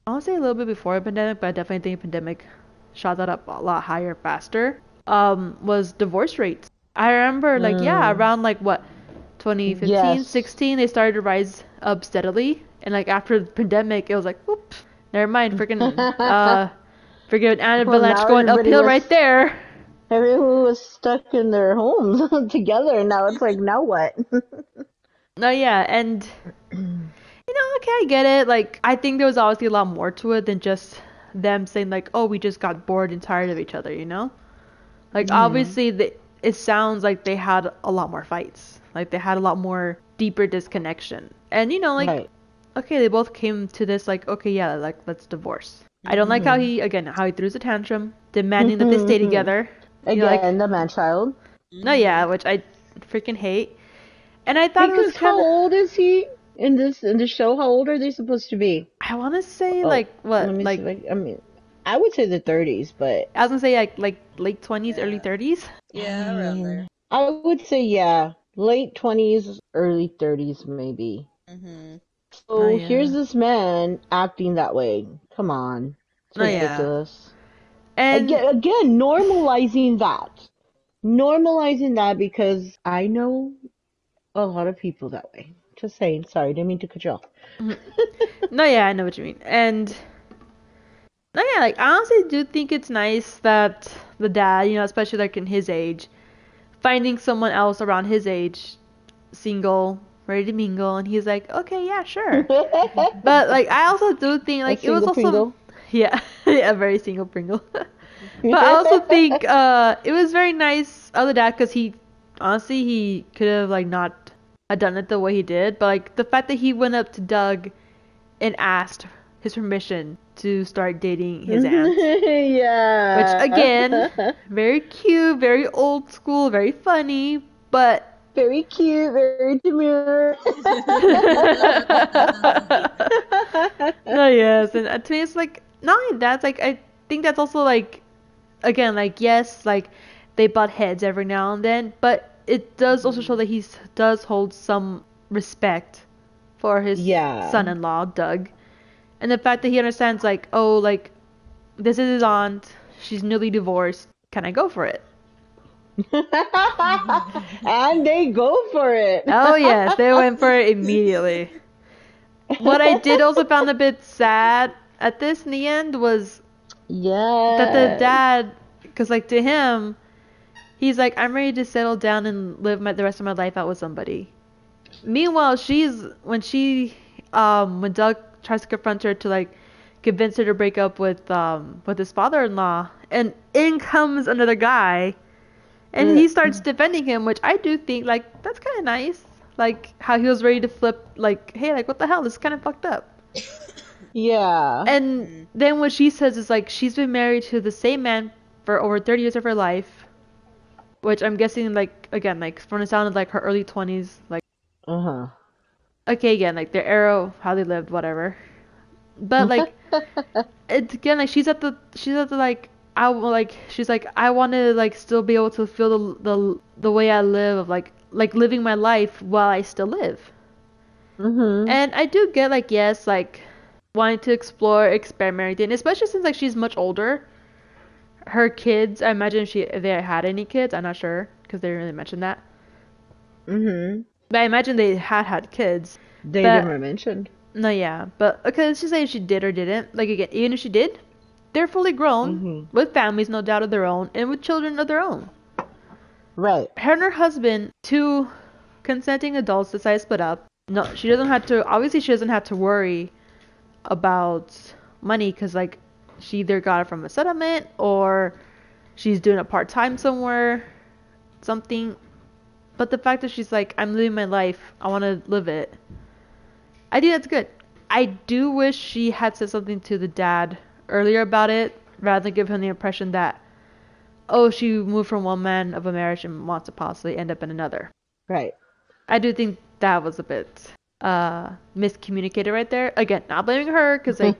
I want to say a little bit before the pandemic, but I definitely think the pandemic shot that up a lot higher, faster, was divorce rates. I remember, like, yeah, around, like, what, 2015, Yes. 16, they started to rise up steadily. And, like, after the pandemic, it was like, whoop, never mind, freaking an Well, avalanche now going everybody uphill right there. everyone was stuck in their homes together, and now it's like, now what? No, yeah, and okay, I get it. Like, I think there was obviously a lot more to it than just them saying like, oh, we just got bored and tired of each other, Like, obviously, it sounds like they had a lot more fights. Like, they had a lot more deeper disconnection. And, like, Right. okay, they both came to this, like, okay, yeah, like, let's divorce. I don't like how he threw a tantrum, demanding that they stay together. Again, the man-child. No, yeah, which I freaking hate. And I thought it was Because how kind of, old is he in the show? How old are they supposed to be? I want to say, Oh, like, let what, me like, see. Like, I mean, I would say the 30s, but I was gonna say like late 20s, early 30s. Yeah, around there. I would say late 20s, early 30s, maybe. Mm-hmm. Oh So here's yeah. this man acting that way. Come on, it's Oh yeah. ridiculous. And Again, normalizing that, because I know a lot of people that way. Just saying. Sorry, didn't mean to cut you off. no, yeah, I know what you mean. And no, yeah, like I honestly do think it's nice that the dad, especially like in his age, finding someone else around his age, single, ready to mingle, and he's like, okay, yeah, sure. But like I also do think A like it was single also, Pringle. yeah, yeah, very single Pringle. But I also think it was very nice of the dad, because he could have like not have done it the way he did, but like the fact that he went up to Doug and asked his permission to start dating his aunt. Yeah. Which again, very cute, very old school, very funny, but very cute, very demure. no, yes, and to me it's like not only that, it's like I think that's also like again, like, yes, like, they butt heads every now and then, but it does also show that he does hold some respect for his Yeah. son-in-law, Doug. And the fact that he understands, like, oh, like, this is his aunt, she's newly divorced, can I go for it? And they go for it. Oh, yes, they went for it immediately. What I did also found a bit sad at this in the end was that the Yeah. dad, because, like, to him, he's like, I'm ready to settle down and live the rest of my life out with somebody. Meanwhile, when Doug tries to confront her to, like, convince her to break up with his father-in-law, and in comes another guy, and he starts defending him, which I do think, like, that's kind of nice. Like, how he was ready to flip, like, hey, like, what the hell? This is kind of fucked up. Yeah. And then what she says is, like, she's been married to the same man for over 30 years of her life, which I'm guessing, like, again, like, from the sound of, like, her early 20s, like, Uh-huh. okay, again, like, their era, how they lived, whatever. But, like, it's, again, like, she's at the, like, she's like, I want to, like, still be able to feel the way I live, of, like, living my life while I still live. Mm-hmm. And I do get, like, yes, like, wanting to explore, experiment, and especially since, like, she's much older. Her kids, I imagine if they had any kids, I'm not sure, because they didn't really mention that. Mm-hmm. But I imagine they had kids. They But- never mentioned. No, yeah. But, okay, let's just say if she did or didn't. Like, again, even if she did, they're fully grown, with families, no doubt, of their own, and with children of their own. Right. Her and her husband, two consenting adults, decide to split up. No, she doesn't have to, obviously she doesn't have to worry about money, because, like, she either got it from a settlement, or she's doing it part-time somewhere, something. But the fact that she's like, I'm living my life, I want to live it, I think that's good. I do wish she had said something to the dad earlier about it, rather than give him the impression that, oh, she moved from one man of a marriage and wants to possibly end up in another. Right. I do think that was a bit miscommunicated right there. Again, not blaming her, because, like,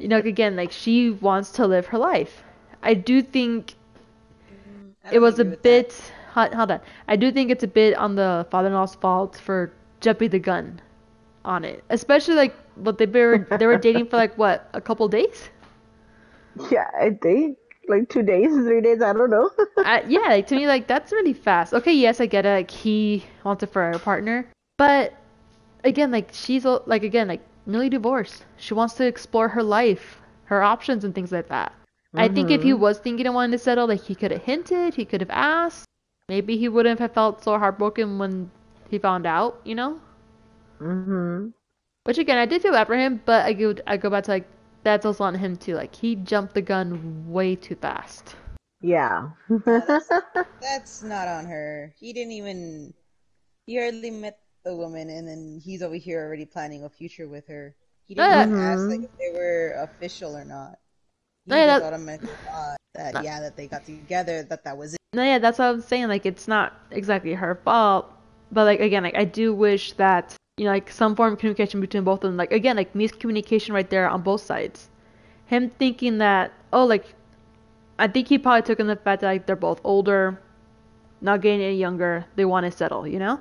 you know, again, like, she wants to live her life. I do think I it was a don't agree with bit, hold on. I do think it's a bit on the father-in-law's fault for jumping the gun on it. Especially, like, what they were dating for, like, what, a couple days? Yeah, I think like 2 days, 3 days, I don't know. Yeah, like, to me, like, that's really fast. Okay, yes, I get it. Like, he wants a forever partner. But, again, like, she's, like, again, like, newly divorced. She wants to explore her life, her options, and things like that. I think if he was thinking of wanting to settle, like, he could have hinted, he could have asked. Maybe he wouldn't have felt so heartbroken when he found out, you know? Mm-hmm. Which, again, I did feel bad for him, but I go back to, like, that's also on him too. Like, he jumped the gun way too fast. Yeah. That's not on her. He hardly met the woman, and then he's over here already planning a future with her. He didn't even ask, like, if they were official or not. He Yeah, just that- automatically thought that, yeah, that they got together, that was it. No, yeah, that's what I'm saying. Like, it's not exactly her fault, but, like, again, like, I do wish that, you know, like, some form of communication between both of them. Like, again, like, miscommunication right there on both sides. Him thinking that, oh, like, I think he probably took in the fact that, like, they're both older, not getting any younger, they want to settle, you know?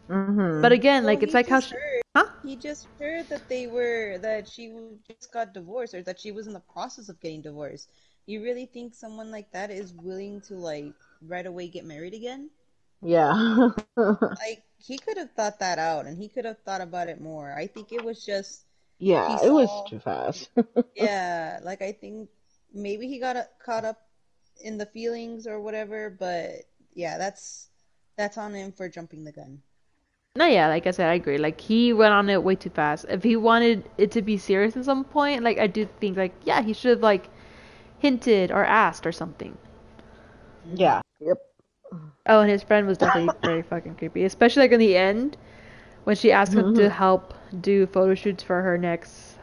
Mm-hmm. But again, Well, like, it's he like how just heard- huh? He just heard that that she just got divorced, or that she was in the process of getting divorced. You really think someone like that is willing to, like, right away get married again? Yeah. Like, he could have thought that out, and he could have thought about it more. I think it was just, Yeah, he it was saw- too fast. yeah, like, I think maybe he got caught up in the feelings or whatever, but yeah, that's on him for jumping the gun. No, yeah, like I said, I agree. Like, he went on it way too fast. If he wanted it to be serious at some point, like, I do think, like, yeah, he should have, like, hinted or asked or something. Yeah. Yep. Oh, and his friend was definitely very fucking creepy. Especially, like, in the end, when she asked him to help do photo shoots for her next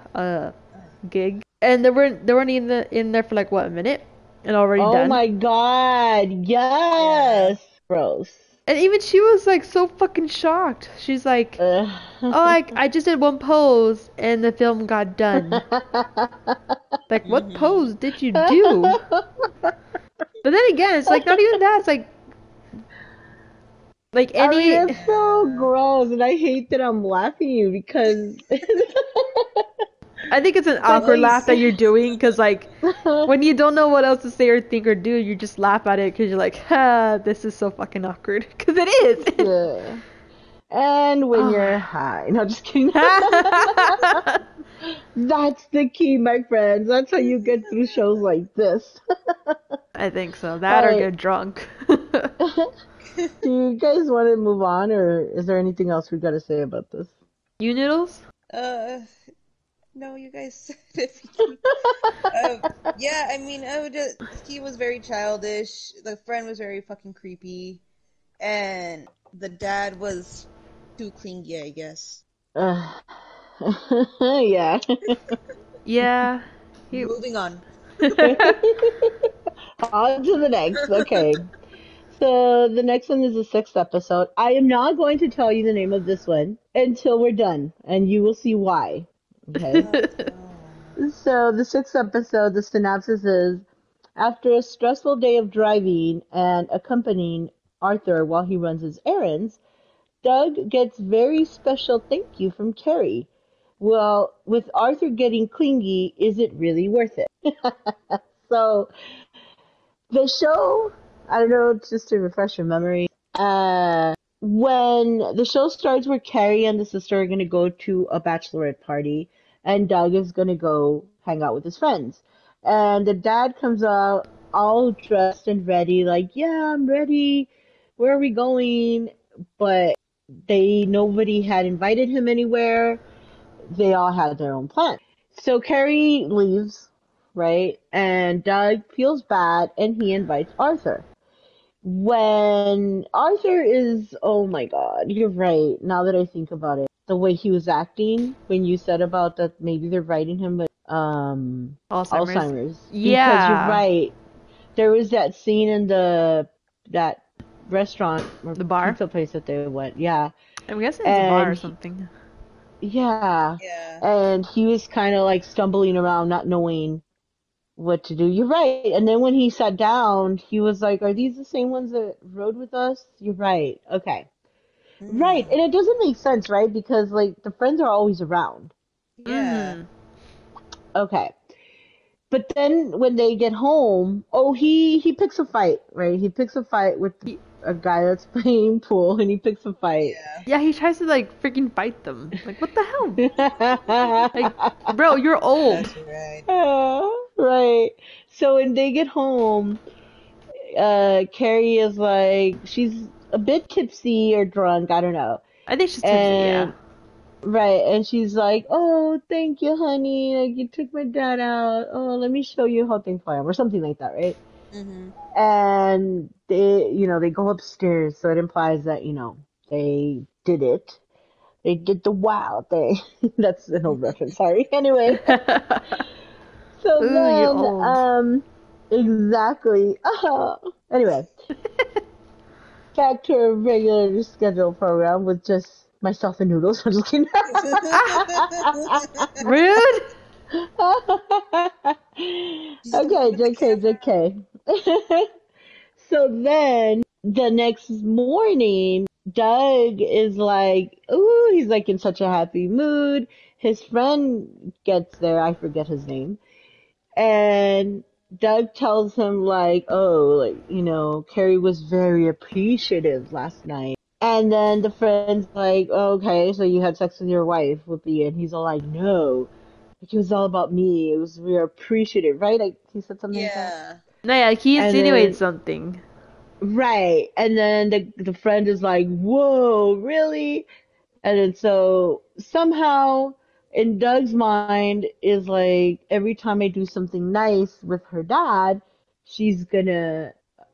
gig. And they weren't in there for, like, what, a minute? And already Oh done. my God. Yes. Gross. And even she was, like, so fucking shocked. She's like, oh, like, I just did one pose and the film got done. Like, what Mm-hmm. pose did you do? But then again, it's like not even that. It's like I mean, any. it's so Yeah. gross, and I hate that I'm laughing at you because I think it's an it's like Well, awkward they. laugh that you're doing because like when you don't know what else to say or think or do, you just laugh at it because you're like, ha, this is so fucking awkward. Because it is. Yeah. And when you're Oh. high. No, just kidding. That's the key, my friends. That's how you get through shows like this. I think so. That or Alright. get drunk. Do you guys want to move on, or is there anything else we got to say about this? You noodles? uh, no, you guys said everything. Uh, yeah, I mean, he was very childish. The friend was very fucking creepy, and the dad was too clingy, I guess. Uh, yeah. Yeah. He. Moving on. On to the next. Okay. So the next one is the sixth episode. I am not going to tell you the name of this one until we're done, and you will see why. Okay. Oh no. So the sixth episode, the synopsis is: after a stressful day of driving and accompanying Arthur while he runs his errands, Doug gets very special thank you from Carrie. Well, with Arthur getting clingy, is it really worth it? So the show, I don't know, just to refresh your memory, when the show starts where Carrie and the sister are going to go to a bachelorette party, and Doug is going to go hang out with his friends. And the dad comes out all dressed and ready, like, yeah, I'm ready. Where are we going? But nobody had invited him anywhere. They all had their own plans. So Carrie leaves, right? And Doug feels bad and he invites Arthur. When Arthur is, oh my God, you're right. Now that I think about it, the way he was acting when you said about that maybe they're writing him with Alzheimer's. Alzheimer's, because you're Yeah. right. There was that scene in that restaurant or The bar. pizza place that they went. Yeah, I'm guessing it's a bar or and something. yeah, Yeah. and he was kind of like stumbling around, not knowing what to do. You're right. And then when he sat down, he was like, "Are these the same ones that rode with us?" You're right. Okay. Right. Hmm. And it doesn't make sense, right? Because like the friends are always around. Yeah. Mm-hmm. Okay. But then when they get home, oh, he picks a fight, right? He picks a fight with a guy that's playing pool, and he picks a fight. Yeah. Yeah, he tries to like freaking fight them. Like, what the hell? Like, bro, you're old. That's right. Right. So when they get home, Carrie is like, she's a bit tipsy or drunk, I don't know. I think she's tipsy, yeah. And right, and she's like, "Oh, thank you, honey. Like you took my dad out. Oh, let me show you how things fly," or something like that, right? Hmm. And they go upstairs, so it implies that, they did it. They did the wow thing. That's an old reference, sorry. Anyway, so Ooh, you're then, old. exactly. Anyway, back to a regular scheduled program with just myself and Noodles. I'm just kidding. Rude? She's Okay, moving with the JK, camera. JK. So then the next morning, Doug is like, ooh, he's like in such a happy mood. His friend gets there, I forget his name, and Doug tells him like, oh, like, Carrie was very appreciative last night. And then the friend's like, oh, okay, so you had sex with your wife, Whoopi, and he's all like, no, like, it was all about me. It was, we were appreciative, right? Like he said something like that. Yeah. No, yeah, he And insinuates then something. right, and then the friend is like, whoa, really? And then so somehow in Doug's mind is like every time I do something nice with her dad, she's gonna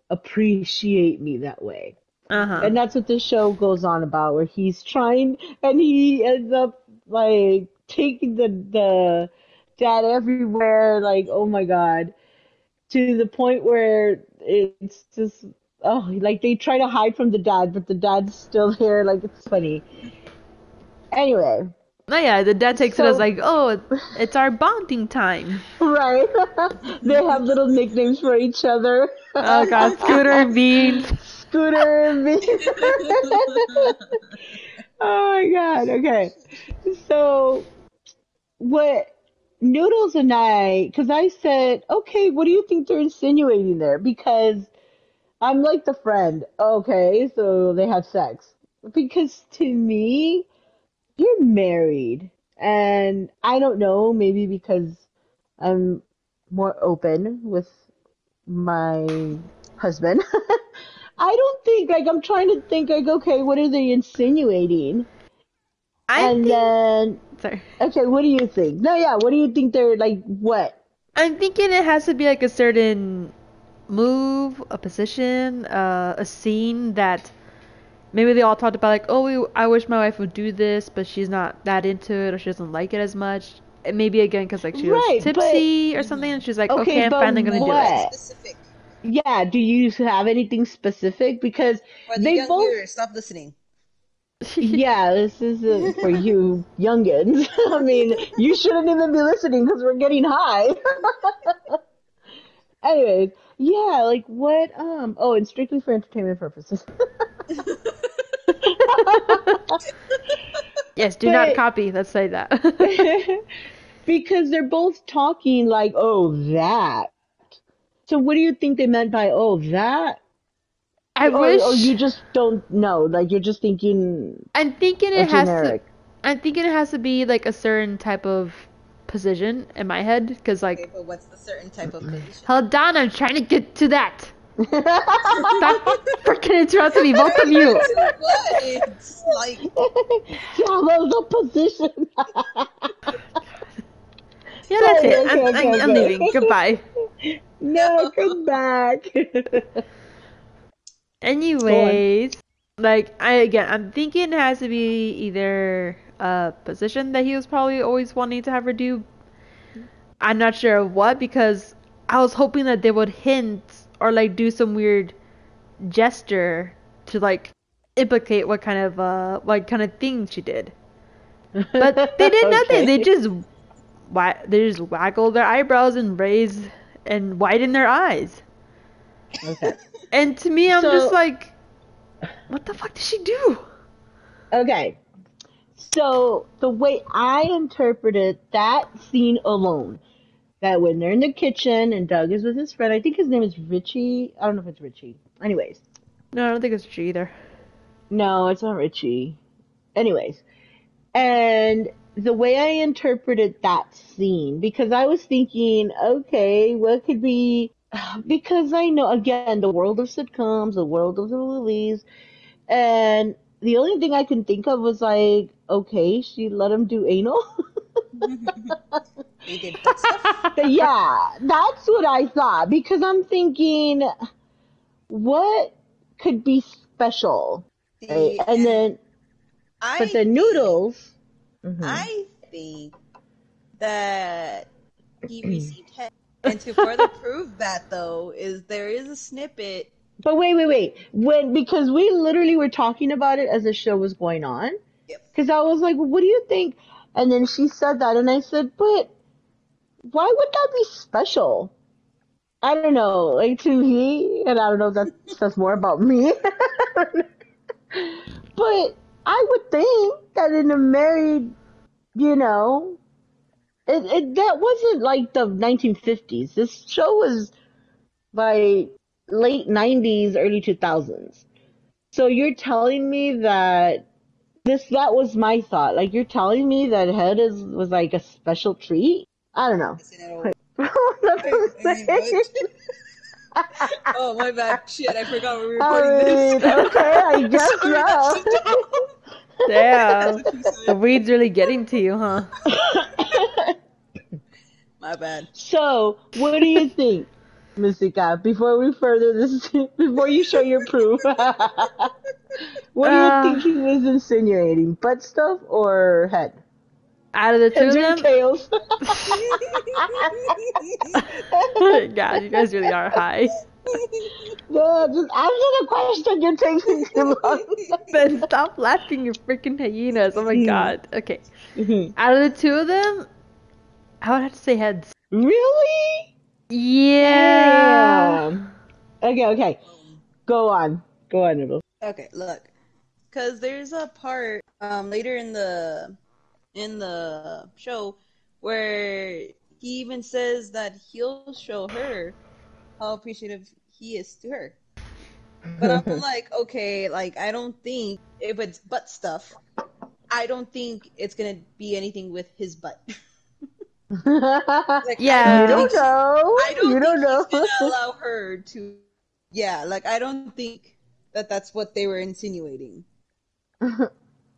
appreciate me that way. Uh-huh. And that's what the show goes on about, where he's trying and he ends up like taking the dad everywhere, like, oh my God, to the point where it's just, oh, like they try to hide from the dad, but the dad's still there, like it's funny. Anyway, No, yeah, the dad takes it as So, like, oh, it's our bonding time. right. They have little nicknames for each other. Oh god, Scooter and Beans. Scooter and me. Oh my god. Okay. So what Noodles and because I said, okay, what do you think they're insinuating there? Because I'm like the friend. Okay, so they have sex. Because to me, you're married. And I don't know, maybe because I'm more open with my husband. I don't think, like, I'm trying to think, like, okay, what are they insinuating? I And think. then, Sorry. okay, what do you think? No, yeah, what do you think they're, like, what? I'm thinking it has to be like a certain move, a position, a scene that maybe they all talked about, like, oh, I wish my wife would do this, but she's not that into it, or she doesn't like it as much. And maybe again, because like she was Right, but, tipsy or something, and she's like, okay, okay, I'm but finally gonna do it. Be what? specific. Yeah, do you have anything specific? Because For the they young both, viewers, stop listening. yeah, this is for you youngins. I mean, you shouldn't even be listening because we're getting high. Anyways, yeah, like what, oh, and strictly for entertainment purposes. Yes, do not But copy. Let's say that. because they're both talking like, oh, that. So what do you think they meant by, oh, that? I Or wish. you just don't know, like you're just thinking I'm thinking a it has to. generic. I'm thinking it has to be like a certain type of position in my head, because Okay, like, but what's the certain type of position? hold on, I'm trying to get to that. Stop freaking interrupting me, both of you. What? It's like, Yeah, that was a position. Yeah, that's Sorry, it. okay, okay, I'm okay. leaving. Goodbye. No, come back. Go on. Anyways, like I'm thinking it has to be either a position that he was probably always wanting to have her do. I'm not sure of what, because I was hoping that they would hint or like do some weird gesture to like implicate what kind of thing she did. But they did nothing. Okay. They just waggle their eyebrows and raise and widen their eyes. Okay. And to me, I'm just So, like, what the fuck did she do? okay. So, the way I interpreted that scene alone, that when they're in the kitchen and Doug is with his friend, I think his name is Richie. I don't know if it's Richie. Anyways, No, I don't think it's true either. no, it's not Richie. Anyways, and the way I interpreted that scene, because I was thinking, okay, what could be, because I know, again, the world of sitcoms, the world of the movies, and the only thing I can think of was like, okay, she let him do anal. they did butt stuff. But yeah, that's what I thought, because I'm thinking, what could be special? Right? See, And and then, but I the think, noodles, hmm I think that he received head. And to further prove that, though, is there is a snippet. But wait. Because we literally were talking about it as the show was going on. Yep. Because I was like, well, what do you think? And then she said that, and I said, but why would that be special? I don't know, like to me, and I don't know if that says more about me. But I would think that in a married, you know, that wasn't like the 1950s. This show was by late 90s, early 2000s. So you're telling me that that was my thought. Like you're telling me that head was like a special treat? I don't know. Listen, it'll- That's what I I'm mean, saying. what? Oh, my bad. Shit, I forgot we were I recording this. mean, okay, I guess Sorry, that shit so. Damn. That's what she The said. weed's really getting to you, huh? My bad. So, what do you think, Mystica? Before we further this, before you show your proof, what do you think Uh, he was insinuating? Butt stuff or head? Out of the two Heads of or them, tails? God, you guys really are high. Yeah, just answer the question. You're taking too long. Ben, stop laughing, you freaking hyenas. Oh my Hmm. god. Okay. Mhm. Out of the two of them, I would have to say heads. Really? Yeah. Damn. Okay. Go on. Go on, Nibbles. Okay, look, because there's a part later in the show where he even says that he'll show her how appreciative he is to her. But I'm like, okay, like I don't think if it's butt stuff, I don't think it's gonna be anything with his butt. Like You Yeah. don't know. I You don't don't think he's know. gonna allow her to. Yeah, like I don't think that that's what they were insinuating.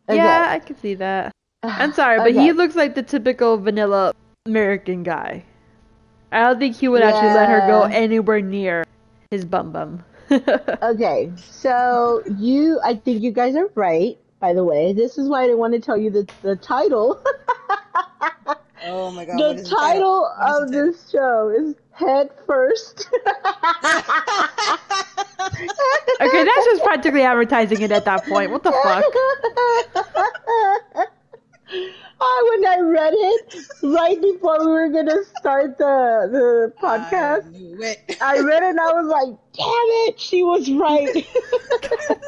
Yeah, Okay. I can see that. I'm sorry, but he Okay. looks like the typical vanilla American guy. I don't think he would actually let her go Yeah. anywhere near his bum bum. Okay. So I think you guys are right. By the way, this is why I didn't want to tell you the title. Oh my god, what The is the title? title What is the of title? this show is Head First. Okay, that's just practically advertising it at that point. What the fuck? When I read it right before we were gonna start the I podcast, knew it. I read it and I was like, "Damn it, she was right."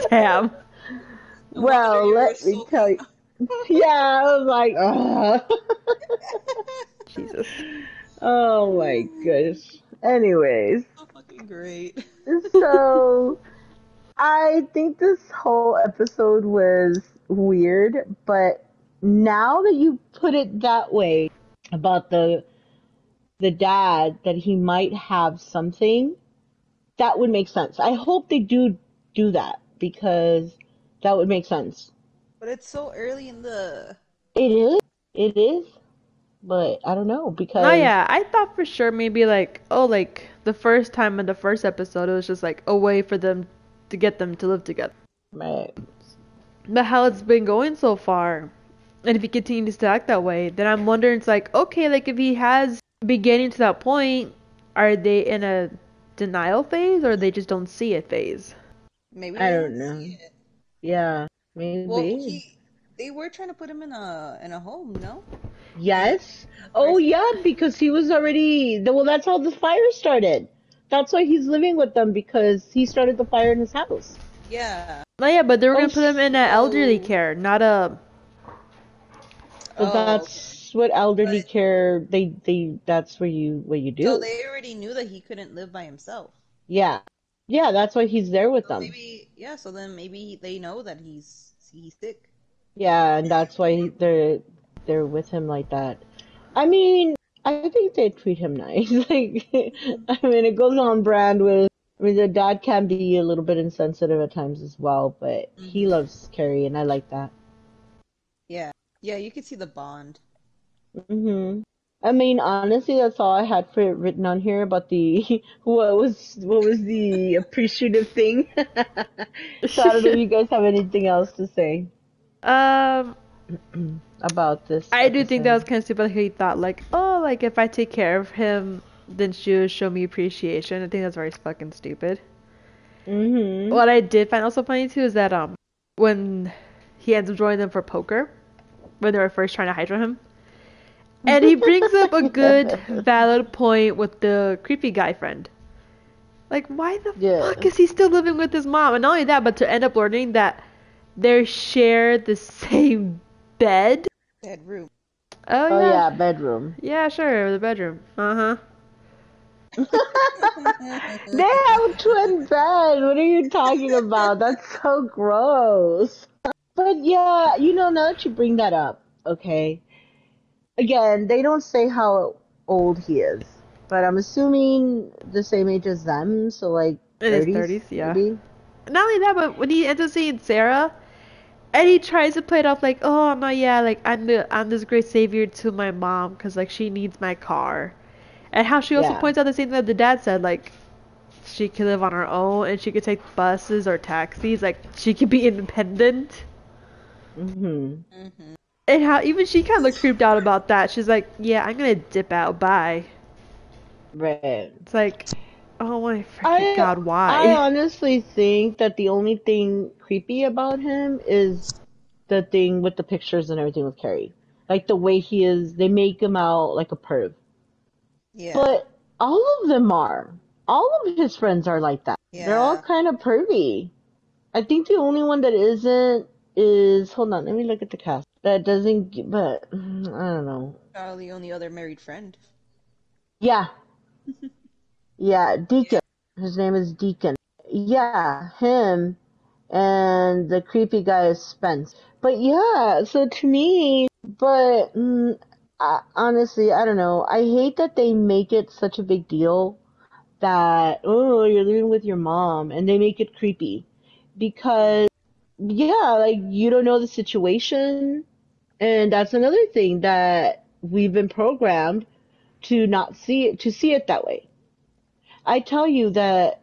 Damn. No wonder Well, you were let me tell sulking. you. Yeah, I was like, Jesus. oh my gosh. Anyways, So fucking great. so I think this whole episode was weird, but now that you put it that way about the dad that he might have something, that would make sense. I hope they do that because that would make sense. But it's so early in the. It is, but I don't know No, because yeah, I thought for sure maybe like, oh, like the first time in the first episode, it was just like a way for them to get them to live together. right. But how it's been going so far, and if he continues to act that way, then I'm wondering, it's like, okay, like if he has been getting to that point, are they in a denial phase or they just don't see it phase? Maybe I they don't don't know. see it. Yeah, Well, maybe. they were trying to put him in a home, no? Yes. In the Oh first yeah, because he was already well, that's how the fire started. That's why he's living with them because he started the fire in his house. Yeah. No, yeah, but they were Oh, gonna put him in a elderly So, care, not a. but oh, okay. that's what elderly But care they that's what you so do. they already knew that he couldn't live by himself. Yeah. Yeah, that's why he's there with So them. maybe, yeah. So then maybe they know that he's sick. Yeah, and that's why they're with him like that. I mean, I think they treat him nice. Like, I mean, it goes on brand with. I mean, the dad can be a little bit insensitive at times as well, but he Hmm. loves Carrie, and I like that. Yeah. Yeah. You could see the bond. I mean, honestly, that's all I had for it written on here about the what was the appreciative thing. So I don't know if you guys have anything else to say um, about this I do think that was episode. kind of stupid. He thought like, oh, like if I take care of him, then she'll show me appreciation. I think that's very fucking stupid. Mm-hmm. What I did find also funny too is that when he ends up joining them for poker, when they were first trying to hydra him, and he brings up a good, valid point with the creepy guy friend. Like, why the fuck Yeah. is he still living with his mom? And not only that, but to end up learning that they share the same bed. Dead room. Oh Oh yeah, yeah, bedroom. yeah, sure, the bedroom. Uh huh. They have a twin bed. What are you talking about? That's so gross. But yeah, now that you bring that up, okay. Again, they don't say how old he is, but I'm assuming the same age as them, so like In his 30s, 30s, yeah. maybe. Not only that, but when he ends up seeing Sarah, and he tries to play it off like, oh no, yeah, like I'm this great savior to my mom because like she needs my car, and how she also Yeah. points out the same thing that the dad said, like she could live on her own and she could take buses or taxis, like she could be independent. Mhm. Hmm. And how even she kind of looked creeped out about that. She's like, yeah, I'm gonna dip out. Bye. Right. It's like, oh my freaking I god, I why? honestly think that the only thing creepy about him is the thing with the pictures and everything with Carrie. like the way he is, they make him out like a perv. Yeah. But all of them are. All of his friends are like that. They're all Yeah. kind of pervy. I think the only one that isn't is, hold on, let me look at the cast. That doesn't, but I don't know. Probably only other married friend. Yeah, yeah, Deacon. His name is Deacon. Yeah, him and the creepy guy is Spence. But yeah, so to me, but honestly, I don't know. I hate that they make it such a big deal that, oh, you're living with your mom, and they make it creepy. Because, yeah, like, you don't know the situation, and that's another thing that we've been programmed to not see it, to see it that way. I tell you that